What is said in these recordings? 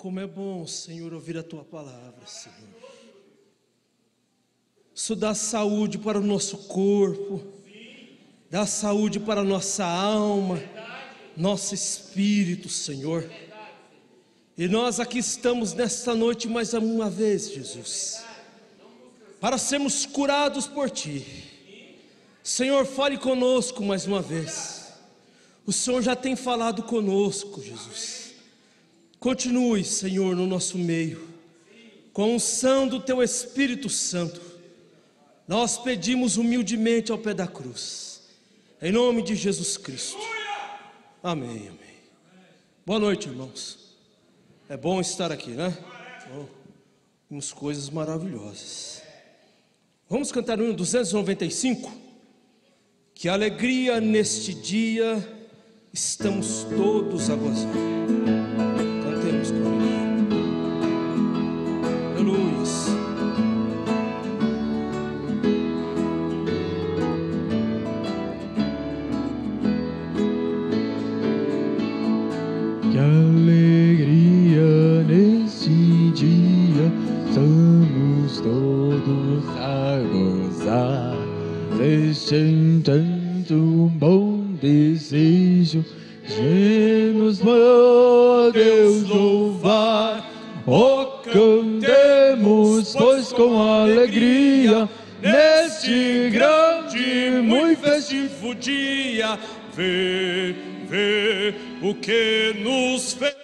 Como é bom, Senhor, ouvir a Tua palavra, Senhor. Isso dá saúde para o nosso corpo, dá saúde para a nossa alma, nosso espírito, Senhor. E nós aqui estamos nesta noite mais uma vez, Jesus, para sermos curados por Ti. Senhor, fale conosco mais uma vez. O Senhor já tem falado conosco, Jesus. Continue, Senhor, no nosso meio, com a unção do Teu Espírito Santo. Nós pedimos humildemente ao pé da cruz, em nome de Jesus Cristo. Amém, amém. Boa noite, irmãos. É bom estar aqui, né? Temos coisas maravilhosas. Vamos cantar o hino 295. Que alegria neste dia estamos todos a gozar. Cantemos comigo. Aleluia. Que alegria neste dia estamos todos a gozar. Deixem tanto um bom desejo de nos Deus louvar. Oh, cantemos, pois com alegria neste grande, muito festivo dia. Vê o que nos fez.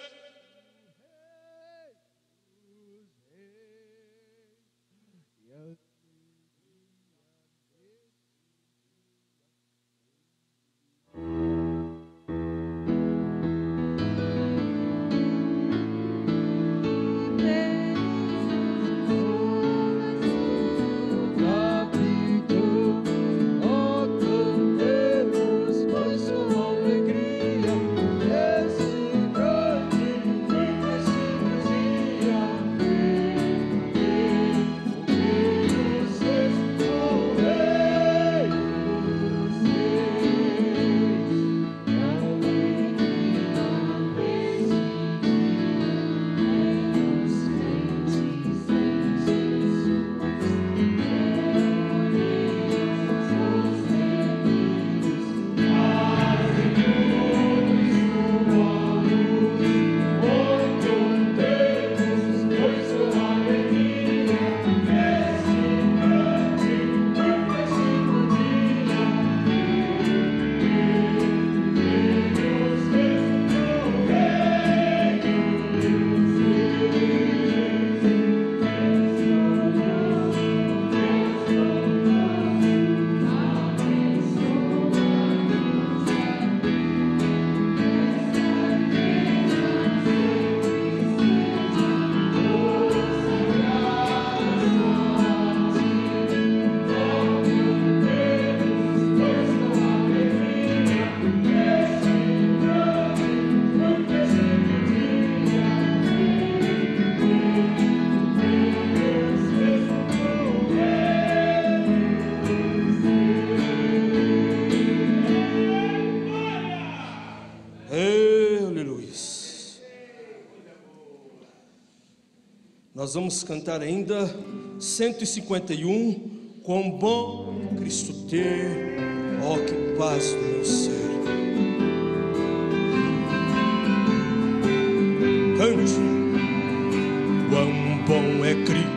Nós vamos cantar ainda 151, quão bom Cristo ter, ó que paz do meu ser. Cante, quão bom é Cristo.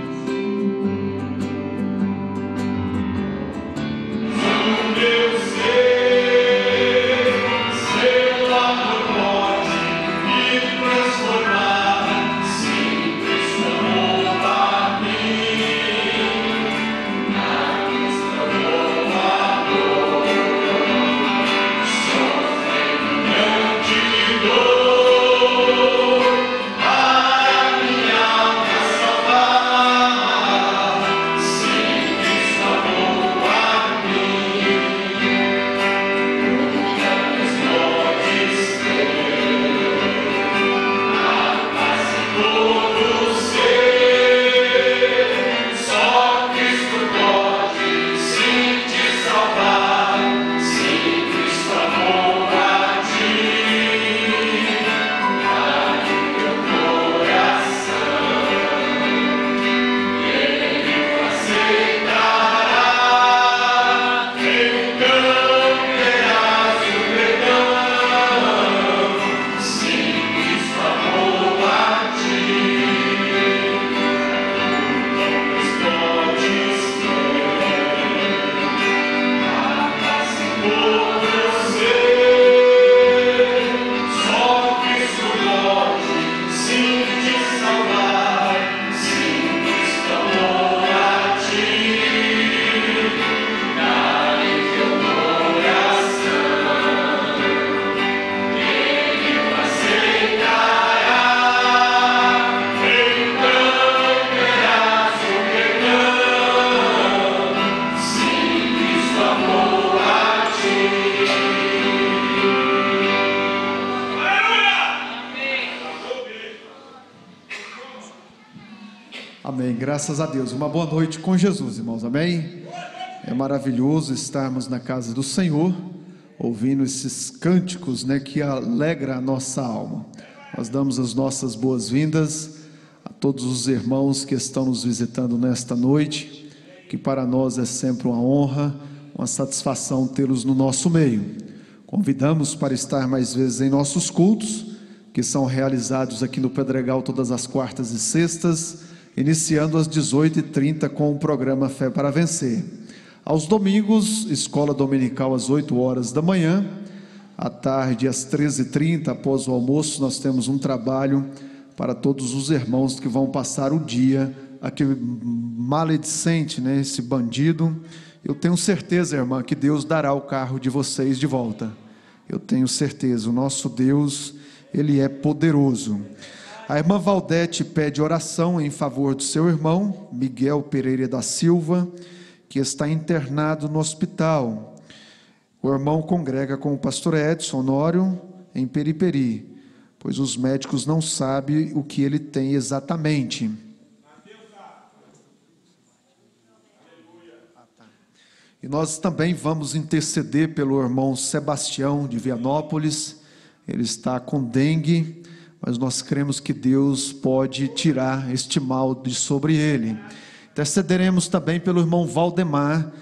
Ah Amém, graças a Deus. Uma boa noite com Jesus, irmãos, amém? É maravilhoso estarmos na casa do Senhor, ouvindo esses cânticos, né, que alegra a nossa alma. Nós damos as nossas boas-vindas a todos os irmãos que estão nos visitando nesta noite, que para nós é sempre uma honra, uma satisfação tê-los no nosso meio. Convidamos para estar mais vezes em nossos cultos, que são realizados aqui no Pedregal todas as quartas e sextas, iniciando às 18h30 com o programa Fé para Vencer. Aos domingos, escola dominical às 8 horas da manhã, à tarde às 13h30, após o almoço, nós temos um trabalho para todos os irmãos que vão passar o dia, aquele maledicente, né, esse bandido. Eu tenho certeza, irmã, que Deus dará o carro de vocês de volta. Eu tenho certeza, o nosso Deus, Ele é poderoso. A irmã Valdete pede oração em favor do seu irmão, Miguel Pereira da Silva, que está internado no hospital. O irmão congrega com o pastor Edson Honório em Periperi, pois os médicos não sabem o que ele tem exatamente. E nós também vamos interceder pelo irmão Sebastião de Vianópolis. Ele está com dengue, mas nós cremos que Deus pode tirar este mal de sobre ele. Intercederemos também pelo irmão Valdemar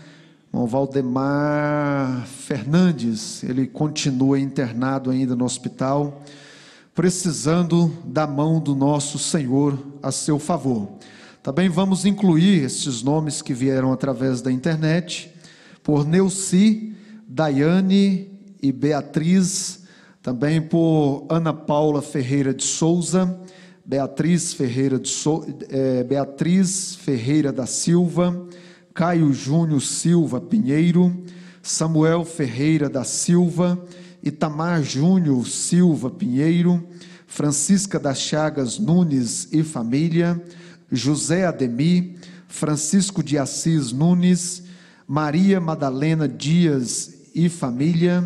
Fernandes. Ele continua internado ainda no hospital, precisando da mão do nosso Senhor a seu favor. Também vamos incluir esses nomes que vieram através da internet, por Neuci, Daiane e Beatriz, também por Ana Paula Ferreira de Souza, Beatriz Ferreira da Silva, Caio Júnior Silva Pinheiro, Samuel Ferreira da Silva, Itamar Júnior Silva Pinheiro, Francisca das Chagas Nunes e família, José Ademir, Francisco de Assis Nunes, Maria Madalena Dias e família,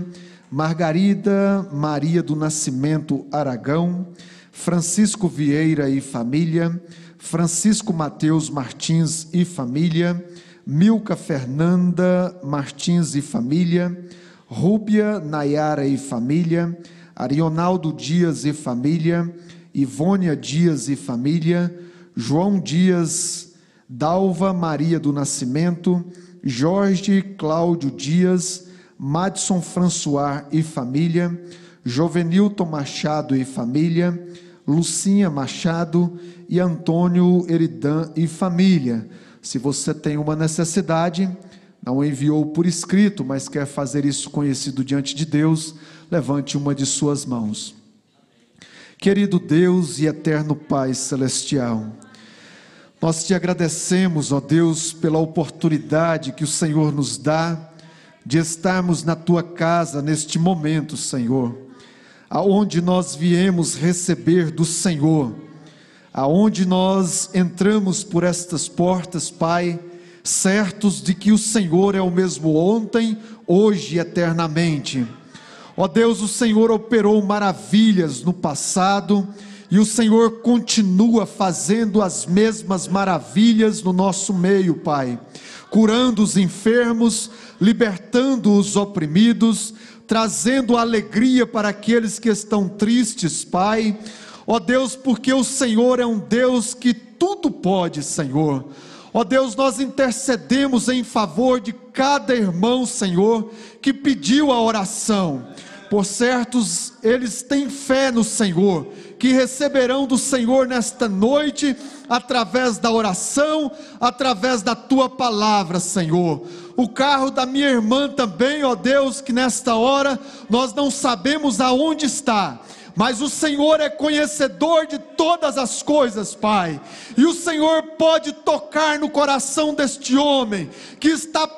Margarida Maria do Nascimento Aragão, Francisco Vieira e família, Francisco Mateus Martins e família, Milka Fernanda Martins e família, Rúbia Nayara e família, Arionaldo Dias e família, Ivônia Dias e família, João Dias, Dalva Maria do Nascimento, Jorge Cláudio Dias, Madson François e família, Jovenilton Machado e família, Lucinha Machado e Antônio Eridan e família. Se você tem uma necessidade, não enviou por escrito, mas quer fazer isso conhecido diante de Deus, levante uma de suas mãos. Querido Deus e eterno Pai Celestial, nós te agradecemos, ó Deus, pela oportunidade que o Senhor nos dá de estarmos na tua casa neste momento, Senhor, aonde nós viemos receber do Senhor, aonde nós entramos por estas portas, Pai, certos de que o Senhor é o mesmo ontem, hoje e eternamente. Ó Deus, o Senhor operou maravilhas no passado, e o Senhor continua fazendo as mesmas maravilhas no nosso meio, Pai, curando os enfermos, libertando os oprimidos, trazendo alegria para aqueles que estão tristes, Pai. Ó Deus, porque o Senhor é um Deus que tudo pode, Senhor. Ó Deus, nós intercedemos em favor de cada irmão, Senhor, que pediu a oração. Por certos, eles têm fé no Senhor, que receberão do Senhor nesta noite, através da oração, através da tua palavra, Senhor. O carro da minha irmã também, ó Deus, que nesta hora nós não sabemos aonde está, mas o Senhor é conhecedor de todas as coisas, Pai, e o Senhor pode tocar no coração deste homem, que está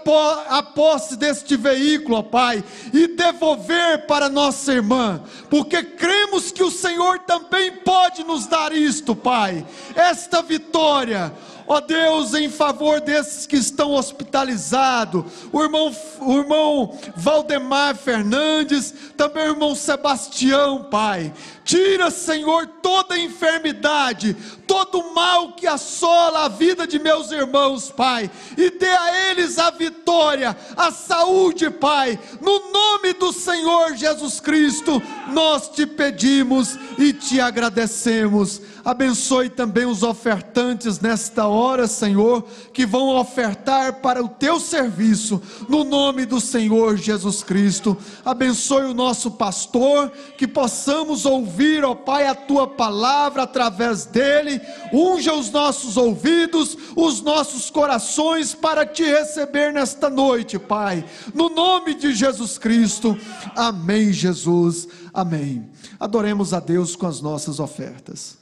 a posse deste veículo, ó Pai, e devolver para nossa irmã, porque cremos que o Senhor também pode nos dar isto, Pai, esta vitória, ó Deus, em favor desses que estão hospitalizados, o irmão Valdemar Fernandes, também o irmão Sebastião, Pai. Tira, Senhor, toda enfermidade, todo mal que assola a vida de meus irmãos, Pai, e dê a eles a vitória, a saúde, Pai. No nome do Senhor Jesus Cristo, nós te pedimos e te agradecemos. Abençoe também os ofertantes nesta hora, Senhor, que vão ofertar para o teu serviço, no nome do Senhor Jesus Cristo. Abençoe o nosso pastor, que possamos ouvir, ó Pai, a tua palavra através dele. Unja os nossos ouvidos, os nossos corações para te receber nesta noite, Pai, no nome de Jesus Cristo. Amém, Jesus, amém. Adoremos a Deus com as nossas ofertas.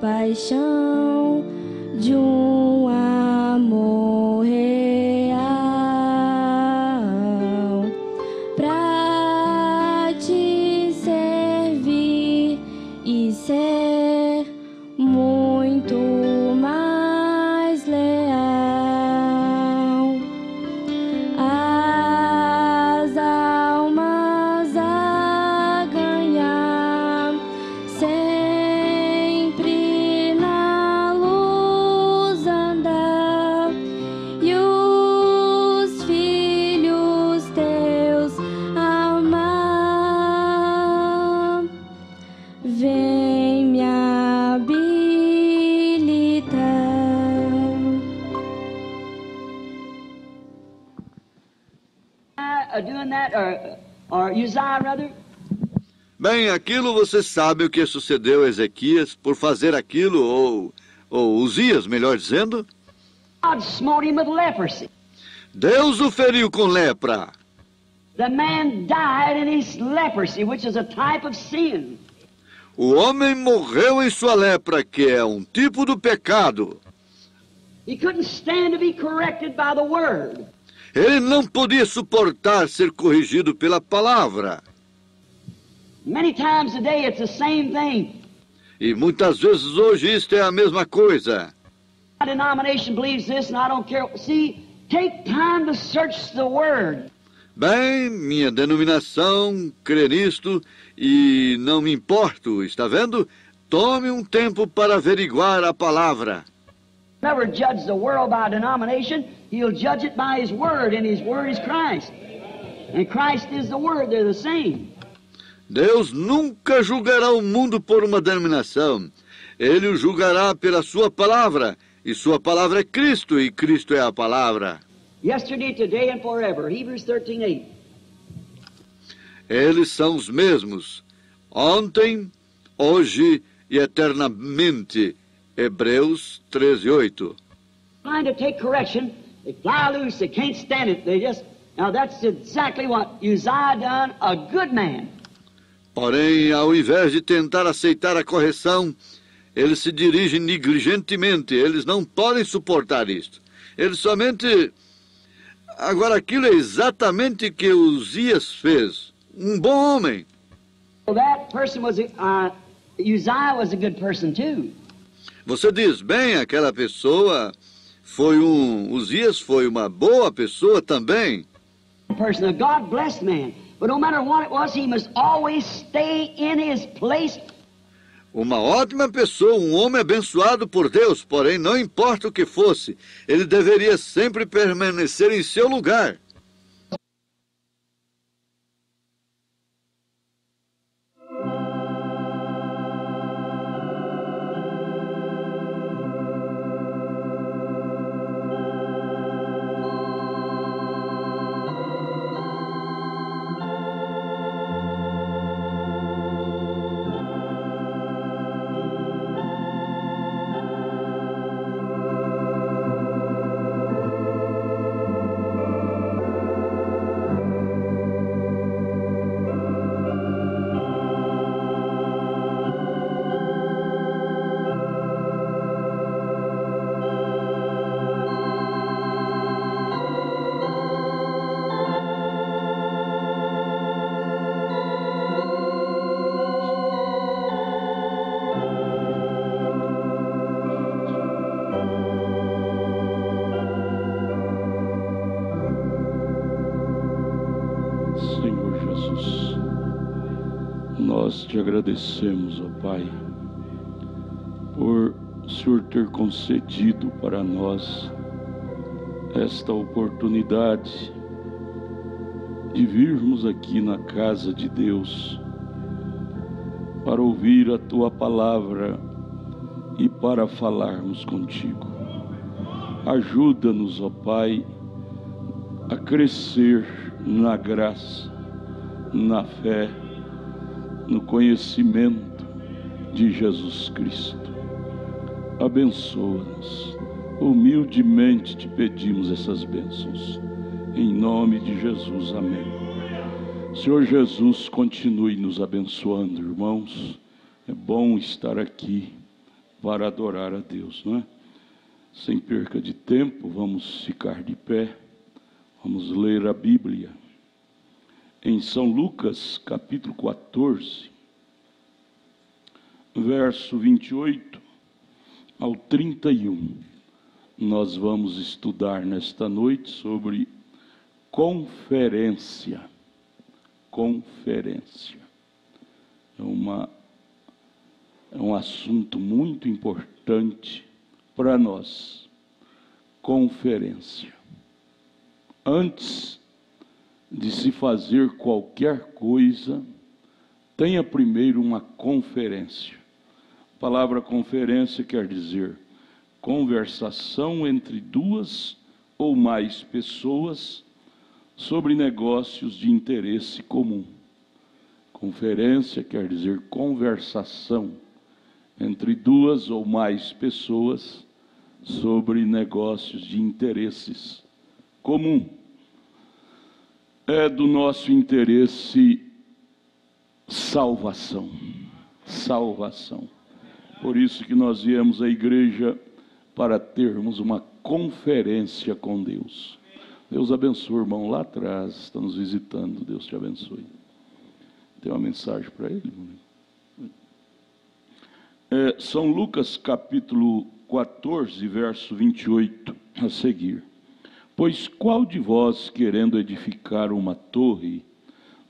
Paixão de um amor real pra te servir e ser muito mais leal. As almas a ganhar sempre na luz andar e os filhos teus amar. Vem me habilitar. Doing that, or Uzziah rather? Bem, aquilo você sabe o que sucedeu a Ezequias por fazer aquilo, ou Uzias, melhor dizendo. God smote him with leprosy. Deus o feriu com lepra. The man died in his leprosy, which is a type of sin. O homem morreu em sua lepra, que é um tipo do pecado. He couldn't stand to be corrected by the word. Ele não podia suportar ser corrigido pela palavra. Many times today it's the same thing. E muitas vezes hoje isto é a mesma coisa. My denomination believes this, and I don't care. See, take time to search the Word. Bem, minha denominação crê nisto e não me importo, está vendo? Tome um tempo para averiguar a palavra. Never judge the world by denomination. He'll judge it by His Word, and His Word is Christ. And Christ is the Word. They're the same. Deus nunca julgará o mundo por uma denominação. Ele o julgará pela sua palavra. E sua palavra é Cristo, e Cristo é a palavra. Yesterday, today, and forever. Hebrews 13:8. Eles são os mesmos. Ontem, hoje e eternamente. Hebreus 13:8. Trying to take correction, they fly loose, they can't stand it. Now that's exactly what Uzziah done, a good man. Porém, ao invés de tentar aceitar a correção, eles se dirigem negligentemente. Eles não podem suportar isto. Eles somente... Agora, aquilo é exatamente o que Uzias fez. Um bom homem. Well, that person was, Uzziah was a good person too. Você diz, bem, aquela pessoa Uzias foi uma boa pessoa também. Person, a God-blessed man. But no matter what it was, he must always stay in his place. Uma ótima pessoa, um homem abençoado por Deus, porém, não importa o que fosse, ele deveria sempre permanecer em seu lugar. Senhor Jesus, nós te agradecemos, ó Pai, por o Senhor ter concedido para nós esta oportunidade de virmos aqui na casa de Deus para ouvir a Tua palavra e para falarmos contigo. Ajuda-nos, ó Pai, a crescer na graça, na fé, no conhecimento de Jesus Cristo. Abençoa-nos. Humildemente te pedimos essas bênçãos. Em nome de Jesus, amém. Senhor Jesus, continue nos abençoando, irmãos. É bom estar aqui para adorar a Deus, não é? Sem perca de tempo, vamos ficar de pé. Vamos ler a Bíblia. Em São Lucas, capítulo 14, verso 28 ao 31. Nós vamos estudar nesta noite sobre conferência. Conferência. É um assunto muito importante para nós. Conferência. Antes de se fazer qualquer coisa, tenha primeiro uma conferência. A palavra conferência quer dizer conversação entre duas ou mais pessoas sobre negócios de interesse comum. Conferência quer dizer conversação entre duas ou mais pessoas sobre negócios de interesses comum. É do nosso interesse salvação. Salvação. Por isso que nós viemos à igreja para termos uma conferência com Deus. Deus abençoe o irmão lá atrás, está nos visitando. Deus te abençoe. Tem uma mensagem para ele? São Lucas capítulo 14, verso 28 a seguir. Pois qual de vós, querendo edificar uma torre,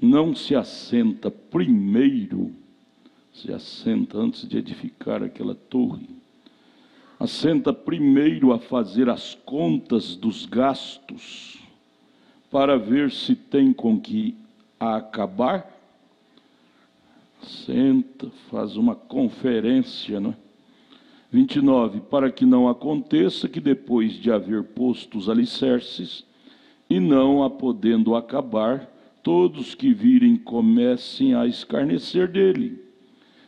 não se assenta primeiro, antes de edificar aquela torre, assenta primeiro a fazer as contas dos gastos, para ver se tem com que a acabar? Senta, faz uma conferência, não é? 29, para que não aconteça que depois de haver posto os alicerces, e não a podendo acabar, todos que virem comecem a escarnecer dele,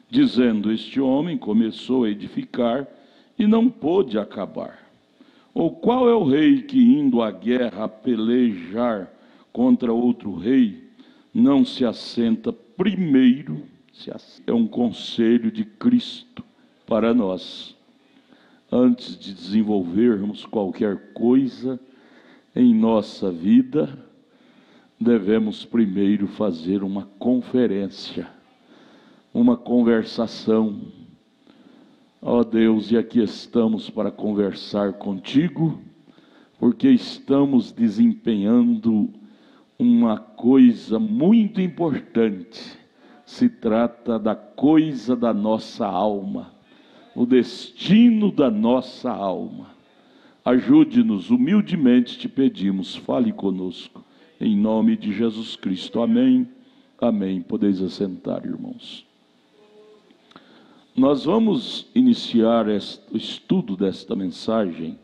dizendo, este homem começou a edificar e não pôde acabar. Ou qual é o rei que, indo à guerra a pelejar contra outro rei, não se assenta primeiro? É um conselho de Cristo para nós. Antes de desenvolvermos qualquer coisa em nossa vida, devemos primeiro fazer uma conferência, uma conversação. Ó Deus, e aqui estamos para conversar contigo, porque estamos desempenhando uma coisa muito importante. Se trata da coisa da nossa alma, o destino da nossa alma. Ajude-nos, humildemente te pedimos, fale conosco, em nome de Jesus Cristo. Amém, amém. Podeis assentar, irmãos. Nós vamos iniciar o estudo desta mensagem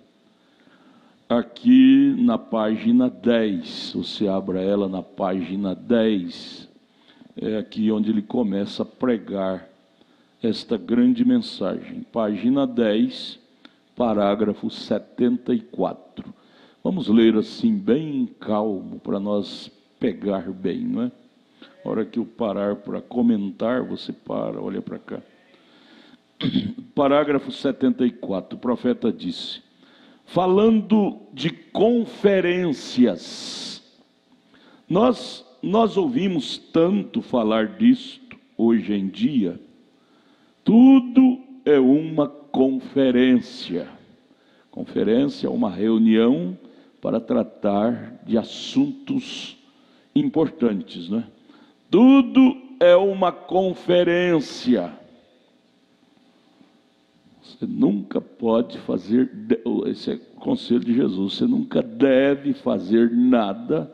aqui na página 10. Você abra ela na página 10. É aqui onde ele começa a pregar esta grande mensagem. Página 10, parágrafo 74. Vamos ler assim bem calmo para nós pegar bem, não é? A hora que eu parar para comentar, você para, olha para cá. Parágrafo 74, o profeta disse, falando de conferências, nós ouvimos tanto falar disto hoje em dia. Tudo é uma conferência. Conferência é uma reunião para tratar de assuntos importantes, não é? Tudo é uma conferência. Você nunca pode fazer, esse é o conselho de Jesus, você nunca deve fazer nada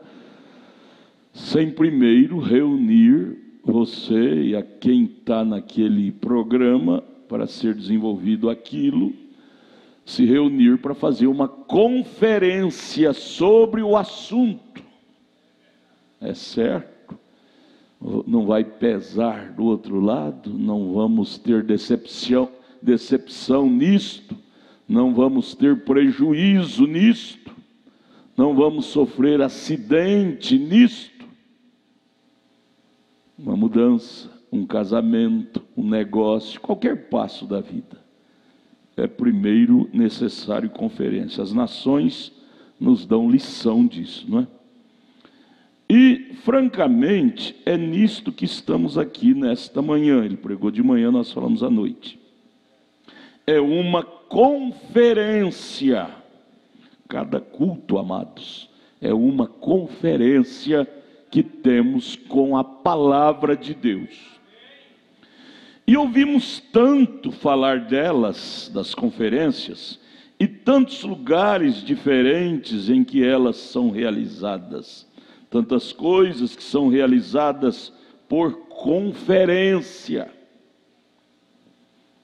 sem primeiro reunir você e a quem está naquele programa para ser desenvolvido aquilo, se reunir para fazer uma conferência sobre o assunto. É certo? Não vai pesar do outro lado, não vamos ter decepção nisto, não vamos ter prejuízo nisto, não vamos sofrer acidente nisto. Uma mudança, um casamento, um negócio, qualquer passo da vida, é primeiro necessário conferência. As nações nos dão lição disso, não é? E, francamente, é nisto que estamos aqui nesta manhã. Ele pregou de manhã, nós falamos à noite. É uma conferência. Cada culto, amados, é uma conferência que temos com a palavra de Deus. E ouvimos tanto falar delas, das conferências, e tantos lugares diferentes em que elas são realizadas. Tantas coisas que são realizadas por conferência.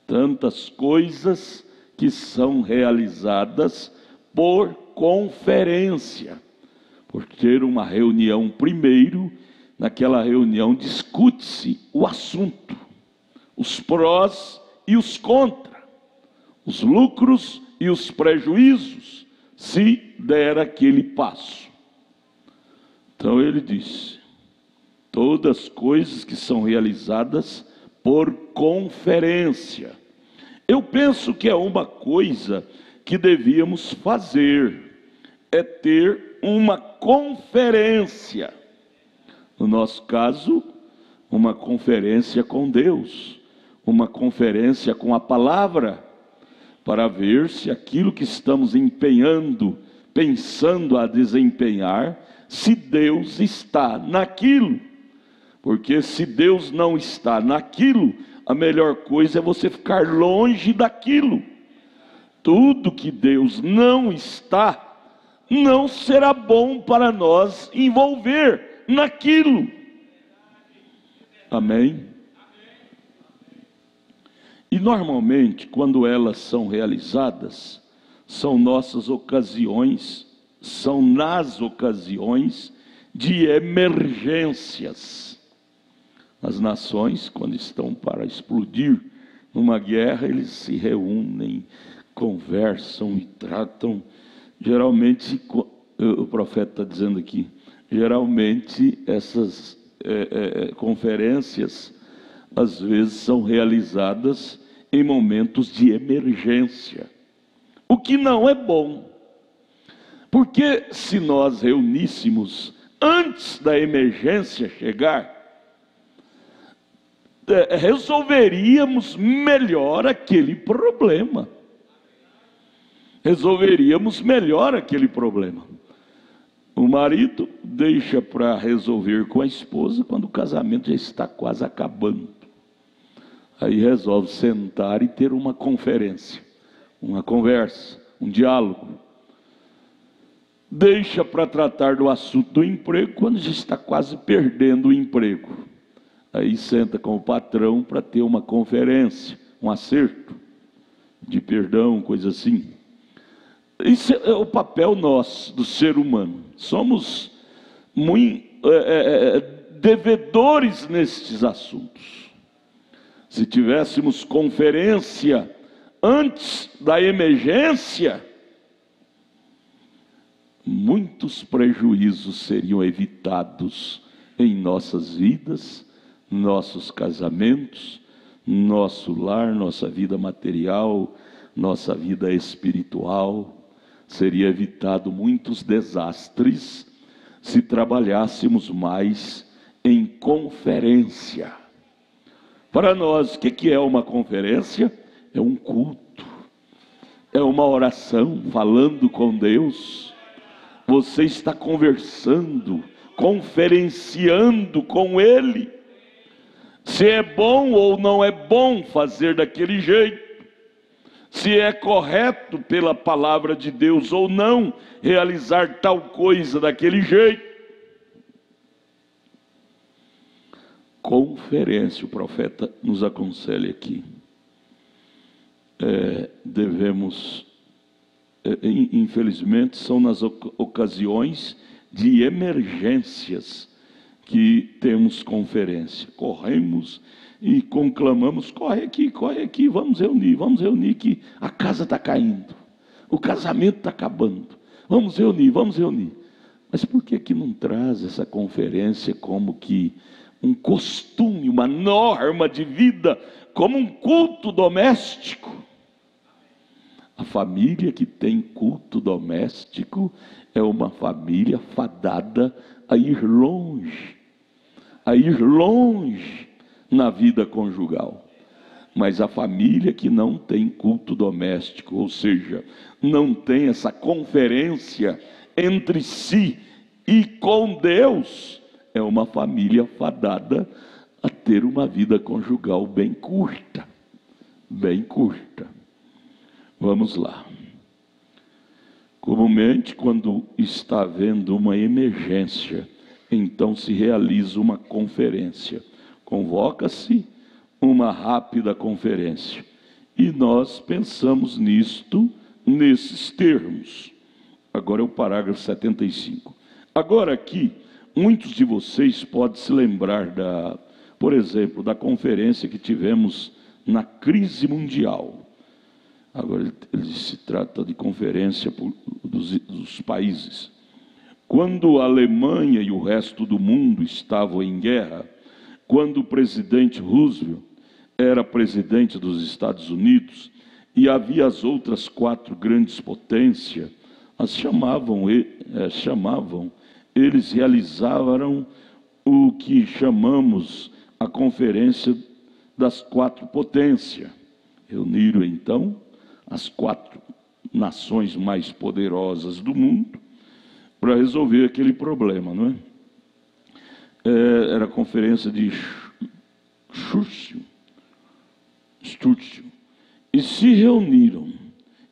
Tantas coisas que são realizadas por conferência. Por ter uma reunião primeiro, naquela reunião discute-se o assunto, os prós e os contra, os lucros e os prejuízos, se der aquele passo. Então ele disse, todas as coisas que são realizadas por conferência. Eu penso que é uma coisa que devíamos fazer, é ter uma conferência. No nosso caso, uma conferência com Deus, uma conferência com a palavra, para ver se aquilo que estamos empenhando, pensando a desempenhar, se Deus está naquilo. Porque se Deus não está naquilo, a melhor coisa é você ficar longe daquilo. Tudo que Deus não está, não será bom para nós envolver naquilo. Amém? E normalmente, quando elas são realizadas, são nossas ocasiões, são nas ocasiões de emergências. As nações, quando estão para explodir numa guerra, eles se reúnem, conversam e tratam. Geralmente, o profeta está dizendo aqui, geralmente essas conferências, às vezes são realizadas em momentos de emergência, o que não é bom, porque se nós reuníssemos antes da emergência chegar, resolveríamos melhor aquele problema. Resolveríamos melhor aquele problema. O marido deixa para resolver com a esposa quando o casamento já está quase acabando. Aí resolve sentar e ter uma conferência, uma conversa, um diálogo. Deixa para tratar do assunto do emprego quando já está quase perdendo o emprego. Aí senta com o patrão para ter uma conferência, um acerto de perdão, coisa assim. Isso é o papel nosso, do ser humano. Somos muito devedores nestes assuntos. Se tivéssemos conferência antes da emergência, muitos prejuízos seriam evitados em nossas vidas, nossos casamentos, nosso lar, nossa vida material, nossa vida espiritual. Seria evitado muitos desastres se trabalhássemos mais em conferência. Para nós, o que é uma conferência? É um culto, é uma oração, falando com Deus. Você está conversando, conferenciando com Ele, se é bom ou não é bom fazer daquele jeito, se é correto pela palavra de Deus ou não realizar tal coisa daquele jeito. Conferência, o profeta nos aconselha aqui. Devemos, infelizmente, são nas ocasiões de emergências que temos conferência. Corremos e conclamamos, corre aqui, vamos reunir que a casa está caindo, o casamento está acabando, vamos reunir. Mas por que não traz essa conferência como que um costume, uma norma de vida, como um culto doméstico? A família que tem culto doméstico é uma família fadada a ir longe na vida conjugal. Mas a família que não tem culto doméstico, ou seja, não tem essa conferência entre si e com Deus, é uma família fadada a ter uma vida conjugal bem curta. Vamos lá. Comumente, quando está havendo uma emergência, então se realiza uma conferência. Convoca-se uma rápida conferência. E nós pensamos nesses termos. Agora é o parágrafo 75. Agora aqui, muitos de vocês podem se lembrar por exemplo, da conferência que tivemos na crise mundial. Agora ele se trata de conferência dos países. Quando a Alemanha e o resto do mundo estavam em guerra, quando o presidente Roosevelt era presidente dos Estados Unidos e havia as outras 4 grandes potências, eles realizaram o que chamamos a Conferência das 4 potências. Reuniram então as 4 nações mais poderosas do mundo para resolver aquele problema, não é? Era a conferência de Churchill. E se reuniram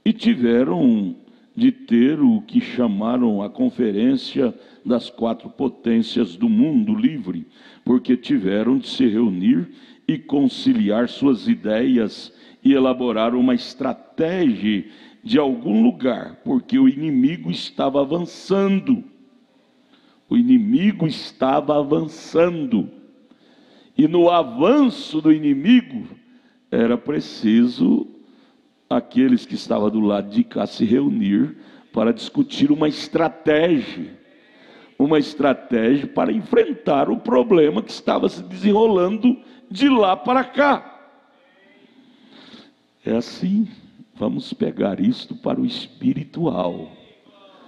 e tiveram de ter o que chamaram a conferência das 4 potências do mundo livre, porque tiveram de se reunir e conciliar suas ideias e elaborar uma estratégia de algum lugar, porque o inimigo estava avançando. O inimigo estava avançando. E no avanço do inimigo, era preciso aqueles que estavam do lado de cá se reunir para discutir uma estratégia para enfrentar o problema que estava se desenrolando de lá para cá. É assim, vamos pegar isto para o espiritual.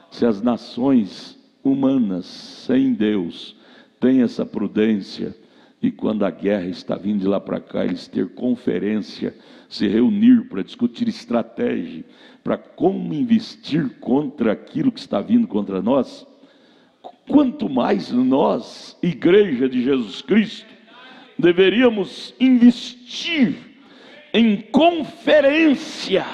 Se as nações humanas sem Deus têm essa prudência, e quando a guerra está vindo de lá para cá, eles ter conferência, se reunir para discutir estratégia, para como investir contra aquilo que está vindo contra nós, quanto mais nós, Igreja de Jesus Cristo, deveríamos investir em conferência.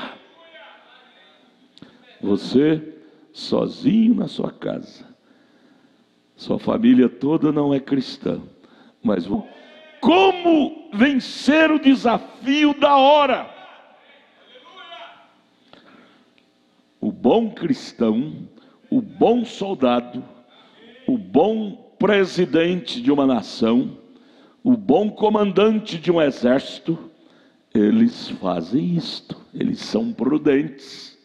Você sozinho na sua casa, sua família toda não é cristã, mas como vencer o desafio da hora? O bom cristão, o bom soldado, o bom presidente de uma nação, o bom comandante de um exército, eles fazem isto, eles são prudentes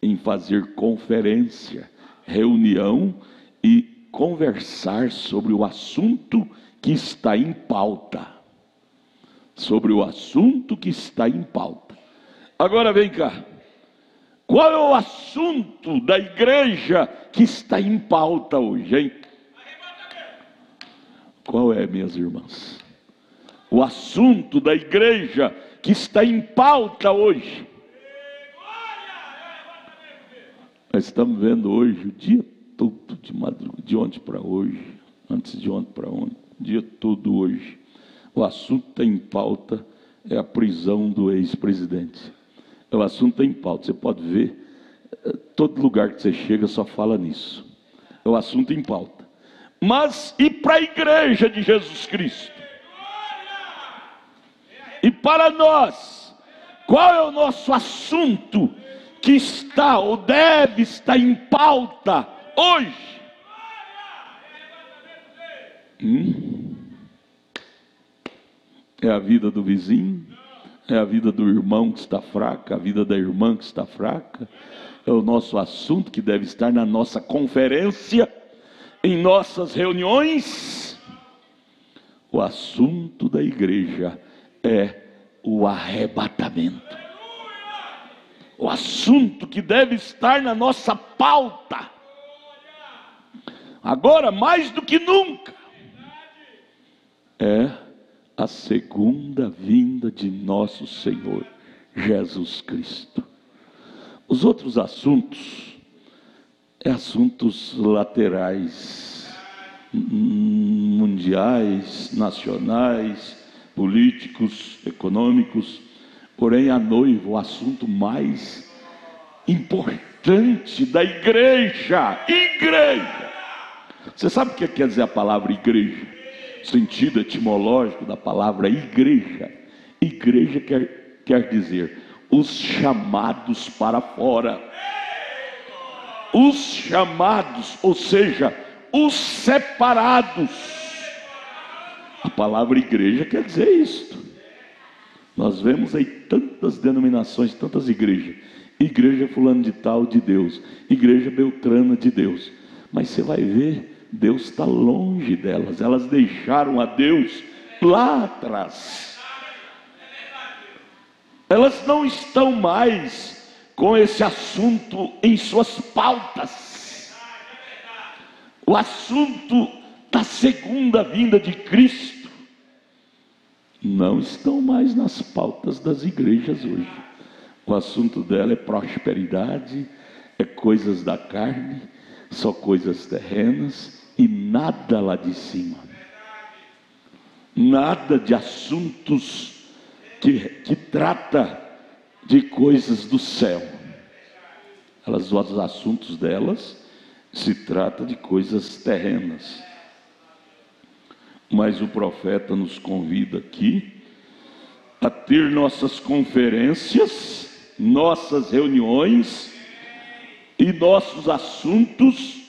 em fazer conferência, reunião e conversar sobre o assunto que está em pauta. Sobre o assunto que está em pauta. Agora vem cá. Qual é o assunto da igreja que está em pauta hoje, hein? Qual é, minhas irmãs? O assunto da igreja que está em pauta hoje. Nós estamos vendo hoje, o dia todo de madrugada, de ontem para hoje, antes de ontem para ontem, o dia todo hoje. O assunto que está em pauta é a prisão do ex-presidente. O assunto está em pauta, você pode ver, todo lugar que você chega só fala nisso. É o assunto em pauta. Mas e para a igreja de Jesus Cristo? E para nós, qual é o nosso assunto que está ou deve estar em pauta hoje? É a vida do vizinho? É a vida do irmão que está fraca? A vida da irmã que está fraca? É o nosso assunto que deve estar na nossa conferência, em nossas reuniões? O assunto da igreja é o arrebatamento. O assunto que deve estar na nossa pauta, agora mais do que nunca, é a segunda vinda de nosso Senhor Jesus Cristo. Os outros assuntos, assuntos laterais, mundiais, nacionais, políticos, econômicos. Porém, a noiva, o assunto mais importante da igreja. Você sabe o que quer dizer a palavra igreja? O sentido etimológico da palavra igreja. Igreja quer dizer os chamados para fora. Os chamados, ou seja, os separados. A palavra igreja quer dizer isto. Nós vemos aí tantas denominações, tantas igrejas. Igreja fulano de tal de Deus, igreja beltrana de Deus. Mas você vai ver, Deus está longe delas. Elas deixaram a Deus lá atrás. Elas não estão mais com esse assunto em suas pautas. O assunto da segunda vinda de Cristo não estão mais nas pautas das igrejas hoje. O assunto dela é prosperidade, é coisas da carne, só coisas terrenas e nada lá de cima. Nada de assuntos que trata de coisas do céu. Os assuntos delas se trata de coisas terrenas. Mas o profeta nos convida aqui a ter nossas conferências, nossas reuniões e nossos assuntos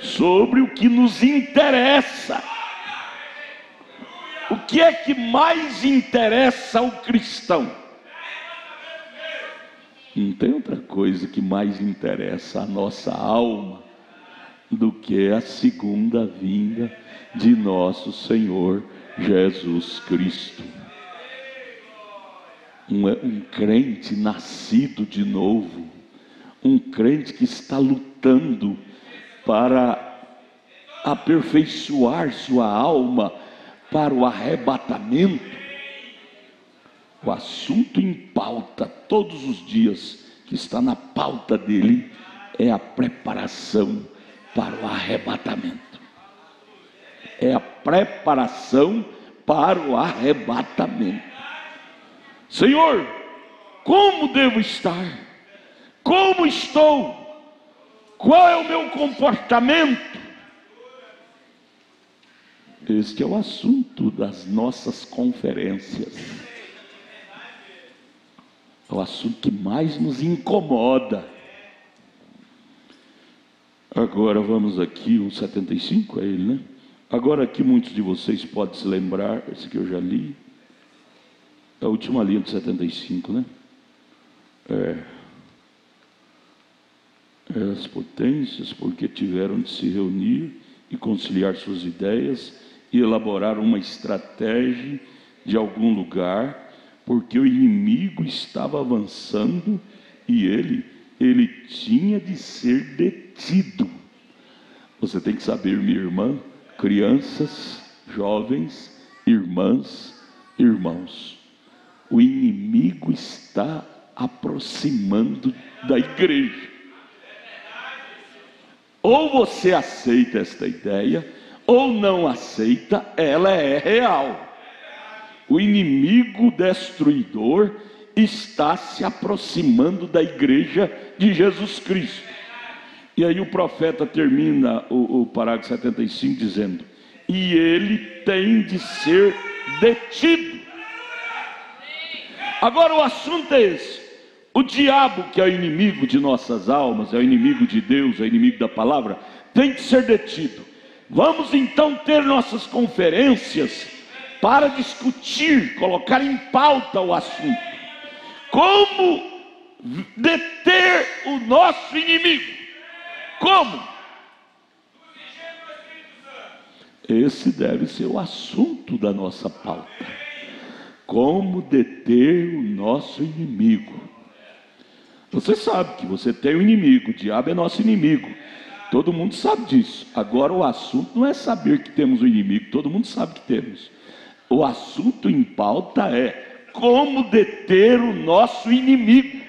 sobre o que nos interessa. O que é que mais interessa ao cristão? Não tem outra coisa que mais interessa a nossa alma do que a segunda vinda de nosso Senhor Jesus Cristo. Um crente nascido de novo, um crente que está lutando para aperfeiçoar sua alma para o arrebatamento. O assunto em pauta todos os dias, que está na pauta dele, é a preparação para o arrebatamento. É a preparação para o arrebatamento. Senhor, como devo estar? Como estou? Qual é o meu comportamento? Este é o assunto das nossas conferências. É o assunto que mais nos incomoda. Agora vamos aqui, o 75 é ele, né? Agora aqui muitos de vocês podem se lembrar, esse que eu já li, é a última linha do 75, né? As potências, porque tiveram de se reunir e conciliar suas ideias e elaborar uma estratégia de algum lugar, porque o inimigo estava avançando e ele tinha de ser detido. Você tem que saber, minha irmã, crianças, jovens, irmãs, irmãos, o inimigo está aproximando da igreja. Ou você aceita esta ideia, ou não aceita, ela é real. O inimigo destruidor está se aproximando da igreja de Jesus Cristo. E aí o profeta termina o parágrafo 75 dizendo: e ele tem de ser detido. Agora o assunto é esse: o diabo, que é o inimigo de nossas almas, é o inimigo de Deus, é o inimigo da palavra, tem de ser detido. Vamos então ter nossas conferências para discutir, colocar em pauta o assunto. Como deter o nosso inimigo? Como? Esse deve ser o assunto da nossa pauta. Como deter o nosso inimigo? Você sabe que você tem um inimigo, o diabo é nosso inimigo. Todo mundo sabe disso. Agora o assunto não é saber que temos um inimigo, todo mundo sabe que temos. O assunto em pauta é como deter o nosso inimigo.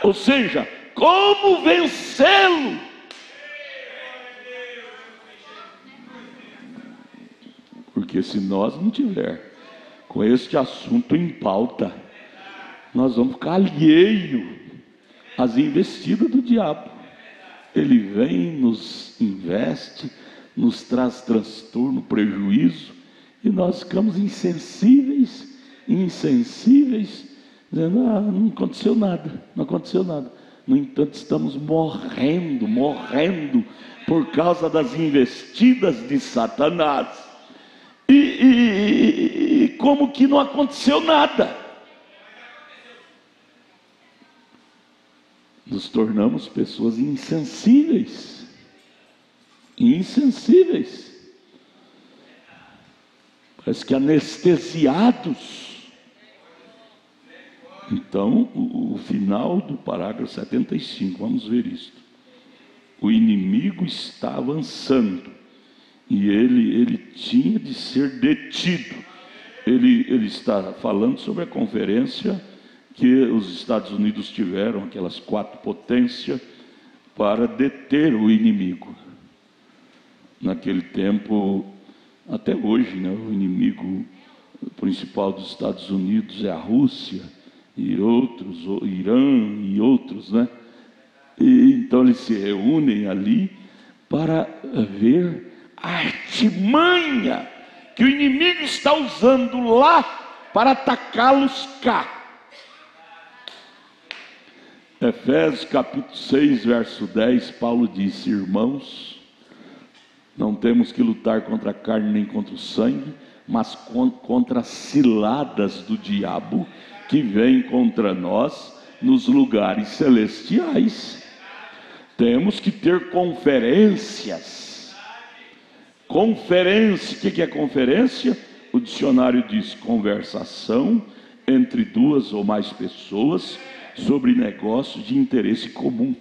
Ou seja, como vencê-lo. Porque se nós não tiver com este assunto em pauta, nós vamos ficar alheio às investidas do diabo. Ele vem, nos investe, nos traz transtorno, prejuízo, e nós ficamos insensíveis, dizendo: não aconteceu nada, não aconteceu nada. No entanto, estamos morrendo por causa das investidas de Satanás. E como que não aconteceu nada. Nos tornamos pessoas insensíveis. Parece que anestesiados. Então, o final do parágrafo 75, vamos ver isto. O inimigo está avançando e ele tinha de ser detido. ele está falando sobre a conferência que os Estados Unidos tiveram, aquelas 4 potências, para deter o inimigo. Naquele tempo, até hoje, né, o inimigo principal dos Estados Unidos é a Rússia, e outros, o Irã e outros, né? E então eles se reúnem ali para ver a artimanha que o inimigo está usando lá para atacá-los cá. Efésios capítulo 6, verso 10, Paulo disse: irmãos, não temos que lutar contra a carne nem contra o sangue, mas contra as ciladas do diabo que vem contra nós nos lugares celestiais. Temos que ter conferências. Conferência, o que é conferência? O dicionário diz: conversação entre 2 ou mais pessoas sobre negócios de interesse comum.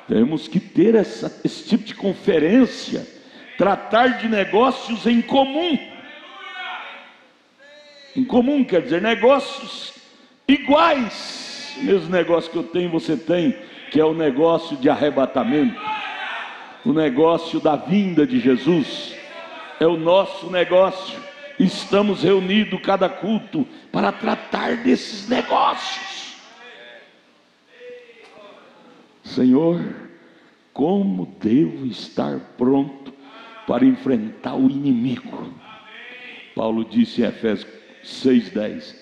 Temos que ter esse tipo de conferência, tratar de negócios em comum. Em comum quer dizer negócios iguais. O mesmo negócio que eu tenho, você tem, que é o negócio de arrebatamento, o negócio da vinda de Jesus, é o nosso negócio. Estamos reunidos cada culto para tratar desses negócios. Senhor, como devo estar pronto para enfrentar o inimigo? Paulo disse em Efésios 6,10: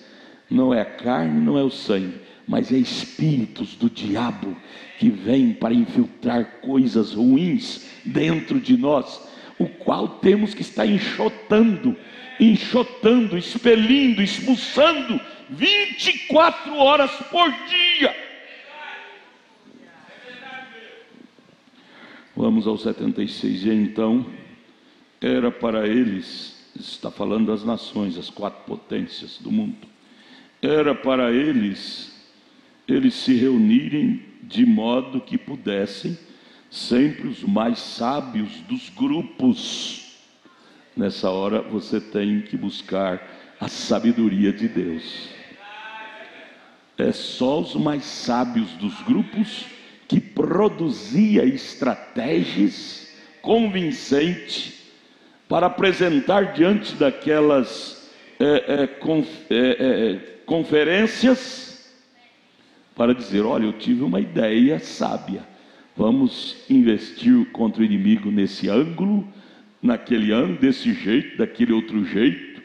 não é a carne, não é o sangue, mas é espíritos do diabo que vêm para infiltrar coisas ruins dentro de nós, o qual temos que estar enxotando, expelindo, expulsando 24 horas por dia. Vamos ao 76. E então era para eles, está falando das nações, as 4 potências do mundo, era para eles se reunirem de modo que pudessem, sempre os mais sábios dos grupos. Nessa hora você tem que buscar a sabedoria de Deus. É só os mais sábios dos grupos que produzia estratégias convincentes para apresentar diante daquelas conferências, para dizer: olha, eu tive uma ideia sábia, vamos investir contra o inimigo nesse ângulo, naquele ângulo, desse jeito, daquele outro jeito.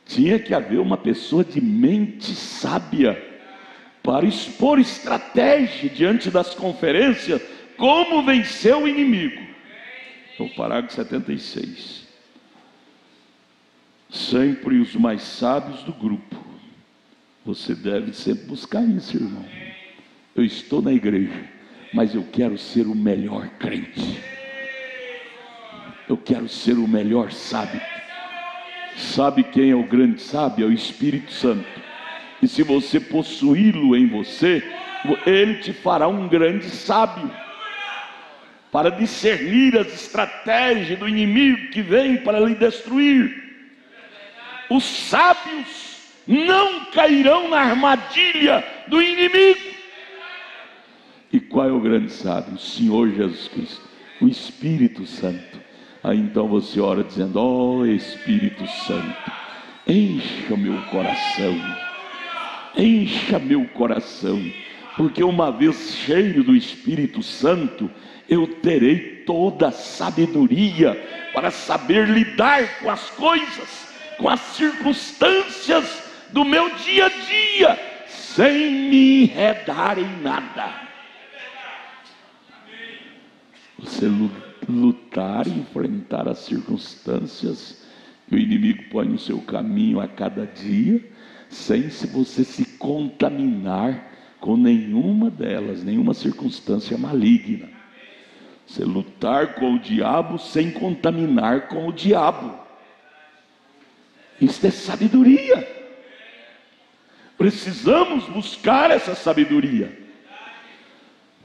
Tinha que haver uma pessoa de mente sábia para expor estratégia diante das conferências, como vencer o inimigo. O parágrafo 76. Sempre os mais sábios do grupo. Você deve sempre buscar isso, irmão. Eu estou na igreja, mas eu quero ser o melhor crente. Eu quero ser o melhor sábio. Sabe quem é o grande sábio? É o Espírito Santo. E se você possuí-lo em você, ele te fará um grande sábio, para discernir as estratégias do inimigo que vem para lhe destruir. Os sábios não cairão na armadilha do inimigo. E qual é o grande sábio? O Senhor Jesus Cristo, o Espírito Santo. Aí então você ora dizendo: ó Espírito Santo, encha meu coração. Encha meu coração, porque uma vez cheio do Espírito Santo, eu terei toda a sabedoria para saber lidar com as coisas, com as circunstâncias do meu dia a dia, sem me enredar em nada. Você lutar, enfrentar as circunstâncias que o inimigo põe no seu caminho a cada dia, sem se você se contaminar com nenhuma delas, nenhuma circunstância maligna. Você lutar com o diabo sem contaminar com o diabo. Isso é sabedoria. Precisamos buscar essa sabedoria.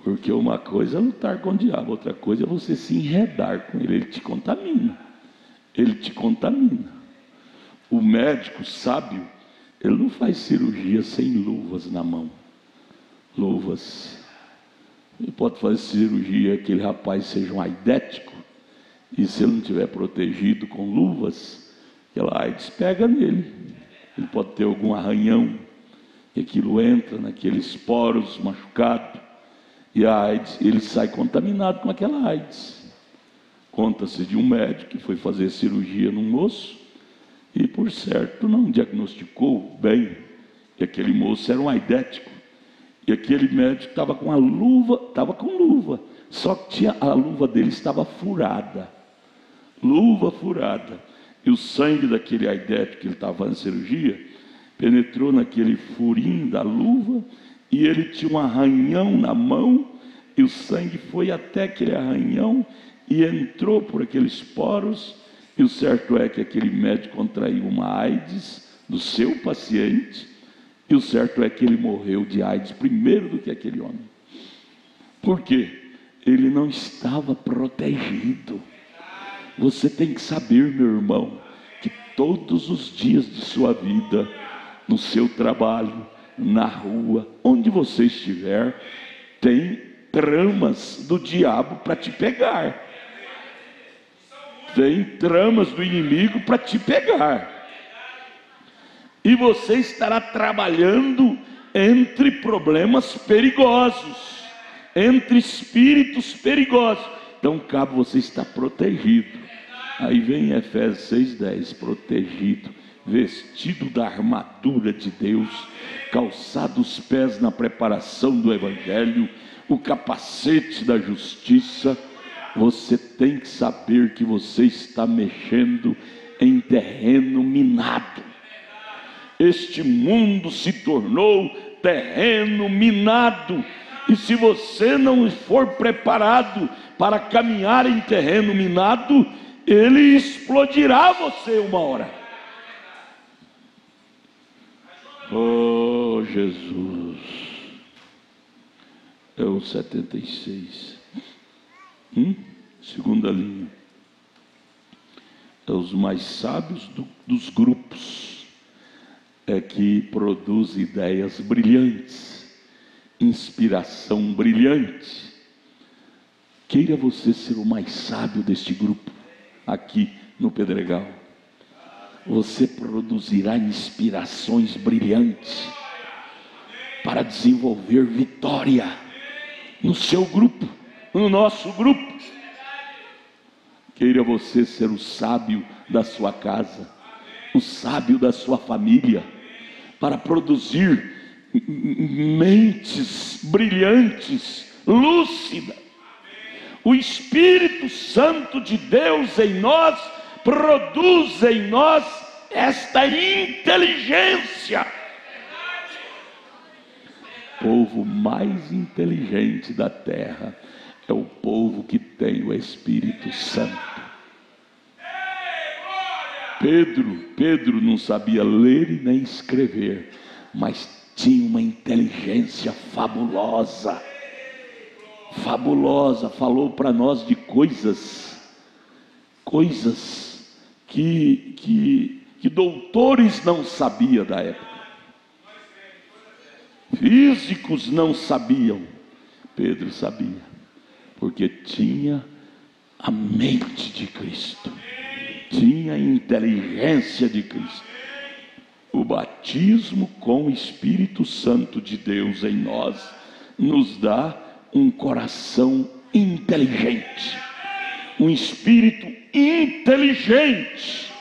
Porque uma coisa é lutar com o diabo, outra coisa é você se enredar com ele. Ele te contamina. Ele te contamina. O médico sábio, ele não faz cirurgia sem luvas na mão. Luvas. Ele pode fazer cirurgia, aquele rapaz seja um aidético, e se ele não estiver protegido com luvas, aquela AIDS pega nele. Ele pode ter algum arranhão, e aquilo entra naqueles poros machucados, e a AIDS, ele sai contaminado com aquela AIDS. Conta-se de um médico que foi fazer cirurgia num moço, e por certo não diagnosticou bem que aquele moço era um aidético. E aquele médico estava com a luva, estava com luva, só que a luva dele estava furada. Luva furada. E o sangue daquele aidético que ele estava fazendo cirurgia penetrou naquele furinho da luva, e ele tinha um arranhão na mão, e o sangue foi até aquele arranhão e entrou por aqueles poros. E o certo é que aquele médico contraiu uma AIDS do seu paciente, e o certo é que ele morreu de AIDS primeiro do que aquele homem. Por quê? Ele não estava protegido. Você tem que saber, meu irmão, que todos os dias de sua vida, no seu trabalho, na rua, onde você estiver, tem tramas do diabo para te pegar. Tem tramas do inimigo para te pegar. E você estará trabalhando entre problemas perigosos, entre espíritos perigosos. Então cabe você estar protegido. Aí vem Efésios 6,10, protegido, vestido da armadura de Deus, calçado os pés na preparação do Evangelho, o capacete da justiça. Você tem que saber que você está mexendo em terreno minado. Este mundo se tornou terreno minado, e se você não for preparado para caminhar em terreno minado, ele explodirá você uma hora. Oh Jesus, é o 76. Segunda linha. É os mais sábios dos grupos, é que produz ideias brilhantes, inspiração brilhante. Queira você ser o mais sábio deste grupo, aqui no Pedregal. Você produzirá inspirações brilhantes para desenvolver vitória no seu grupo, no nosso grupo. Queira você ser o sábio da sua casa, o sábio da sua família, para produzir mentes brilhantes, lúcidas. O Espírito Santo de Deus em nós produz em nós esta inteligência. O povo mais inteligente da terra é o povo que tem o Espírito Santo. Pedro não sabia ler e nem escrever, mas tinha uma inteligência fabulosa. Falou para nós de coisas que doutores não sabiam da época, físicos não sabiam. Pedro sabia, porque tinha a mente de Cristo, tinha a inteligência de Cristo. O batismo com o Espírito Santo de Deus em nós nos dá um coração inteligente, um espírito inteligente.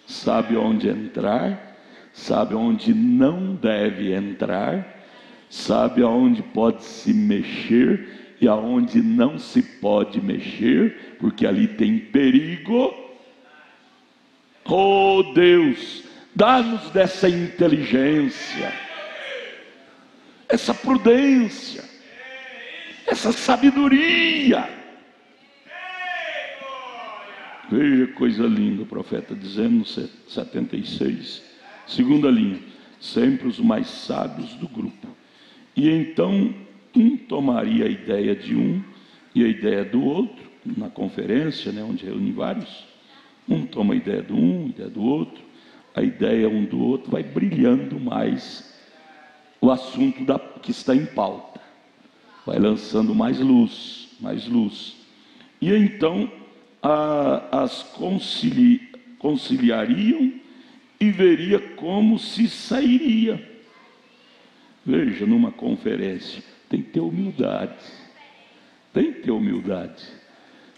Sabe onde entrar, sabe onde não deve entrar, sabe aonde pode se mexer e aonde não se pode mexer, porque ali tem perigo. Oh Deus, dá-nos dessa inteligência, essa prudência, essa sabedoria. Veja que coisa linda o profeta dizendo no 76, segunda linha, sempre os mais sábios do grupo. E então um tomaria a ideia de um e a ideia do outro, na conferência, onde reúne vários, Um toma a ideia de um, a ideia do outro, a ideia um do outro, vai brilhando mais o assunto que está em pauta, vai lançando mais luz, mais luz. E então as conciliariam e veria como se sairia. Veja, numa conferência, tem que ter humildade. Tem que ter humildade.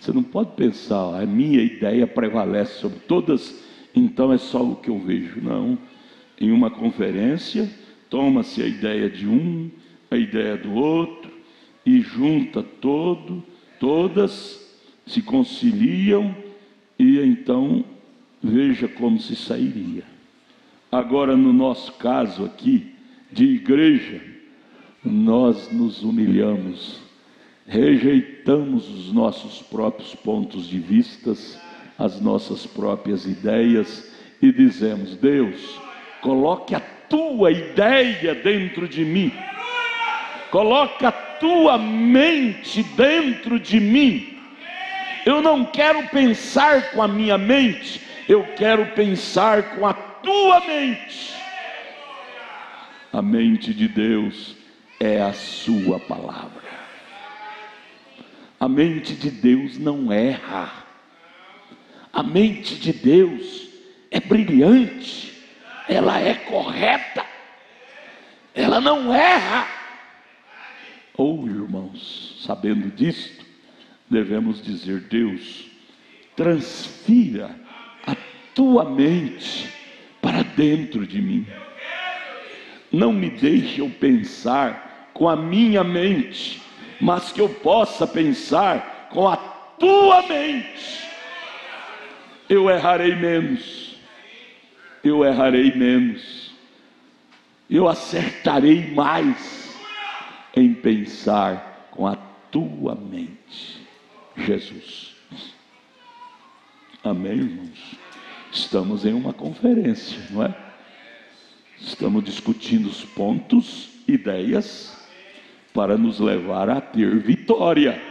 Você não pode pensar, a minha ideia prevalece sobre todas, então é só o que eu vejo. Não. Em uma conferência, toma-se a ideia de um, a ideia do outro, e junta todas, se conciliam, e então veja como se sairia. Agora, no nosso caso aqui, de igreja, nós nos humilhamos, rejeitamos os nossos próprios pontos de vista, as nossas próprias ideias, e dizemos: Deus, coloque a tua ideia dentro de mim, coloque a tua mente dentro de mim. Eu não quero pensar com a minha mente, eu quero pensar com a tua mente. A mente de Deus é a sua palavra. A mente de Deus não erra. A mente de Deus é brilhante, ela é correta, ela não erra. Irmãos, sabendo disto, devemos dizer: Deus, transfira a tua mente para dentro de mim. Não me deixe eu pensar com a minha mente, mas que eu possa pensar com a tua mente. Eu errarei menos, eu acertarei mais em pensar com a tua mente, Jesus. Amém, irmãos? Estamos em uma conferência, não é? Estamos discutindo os pontos, ideias, para nos levar a ter vitória.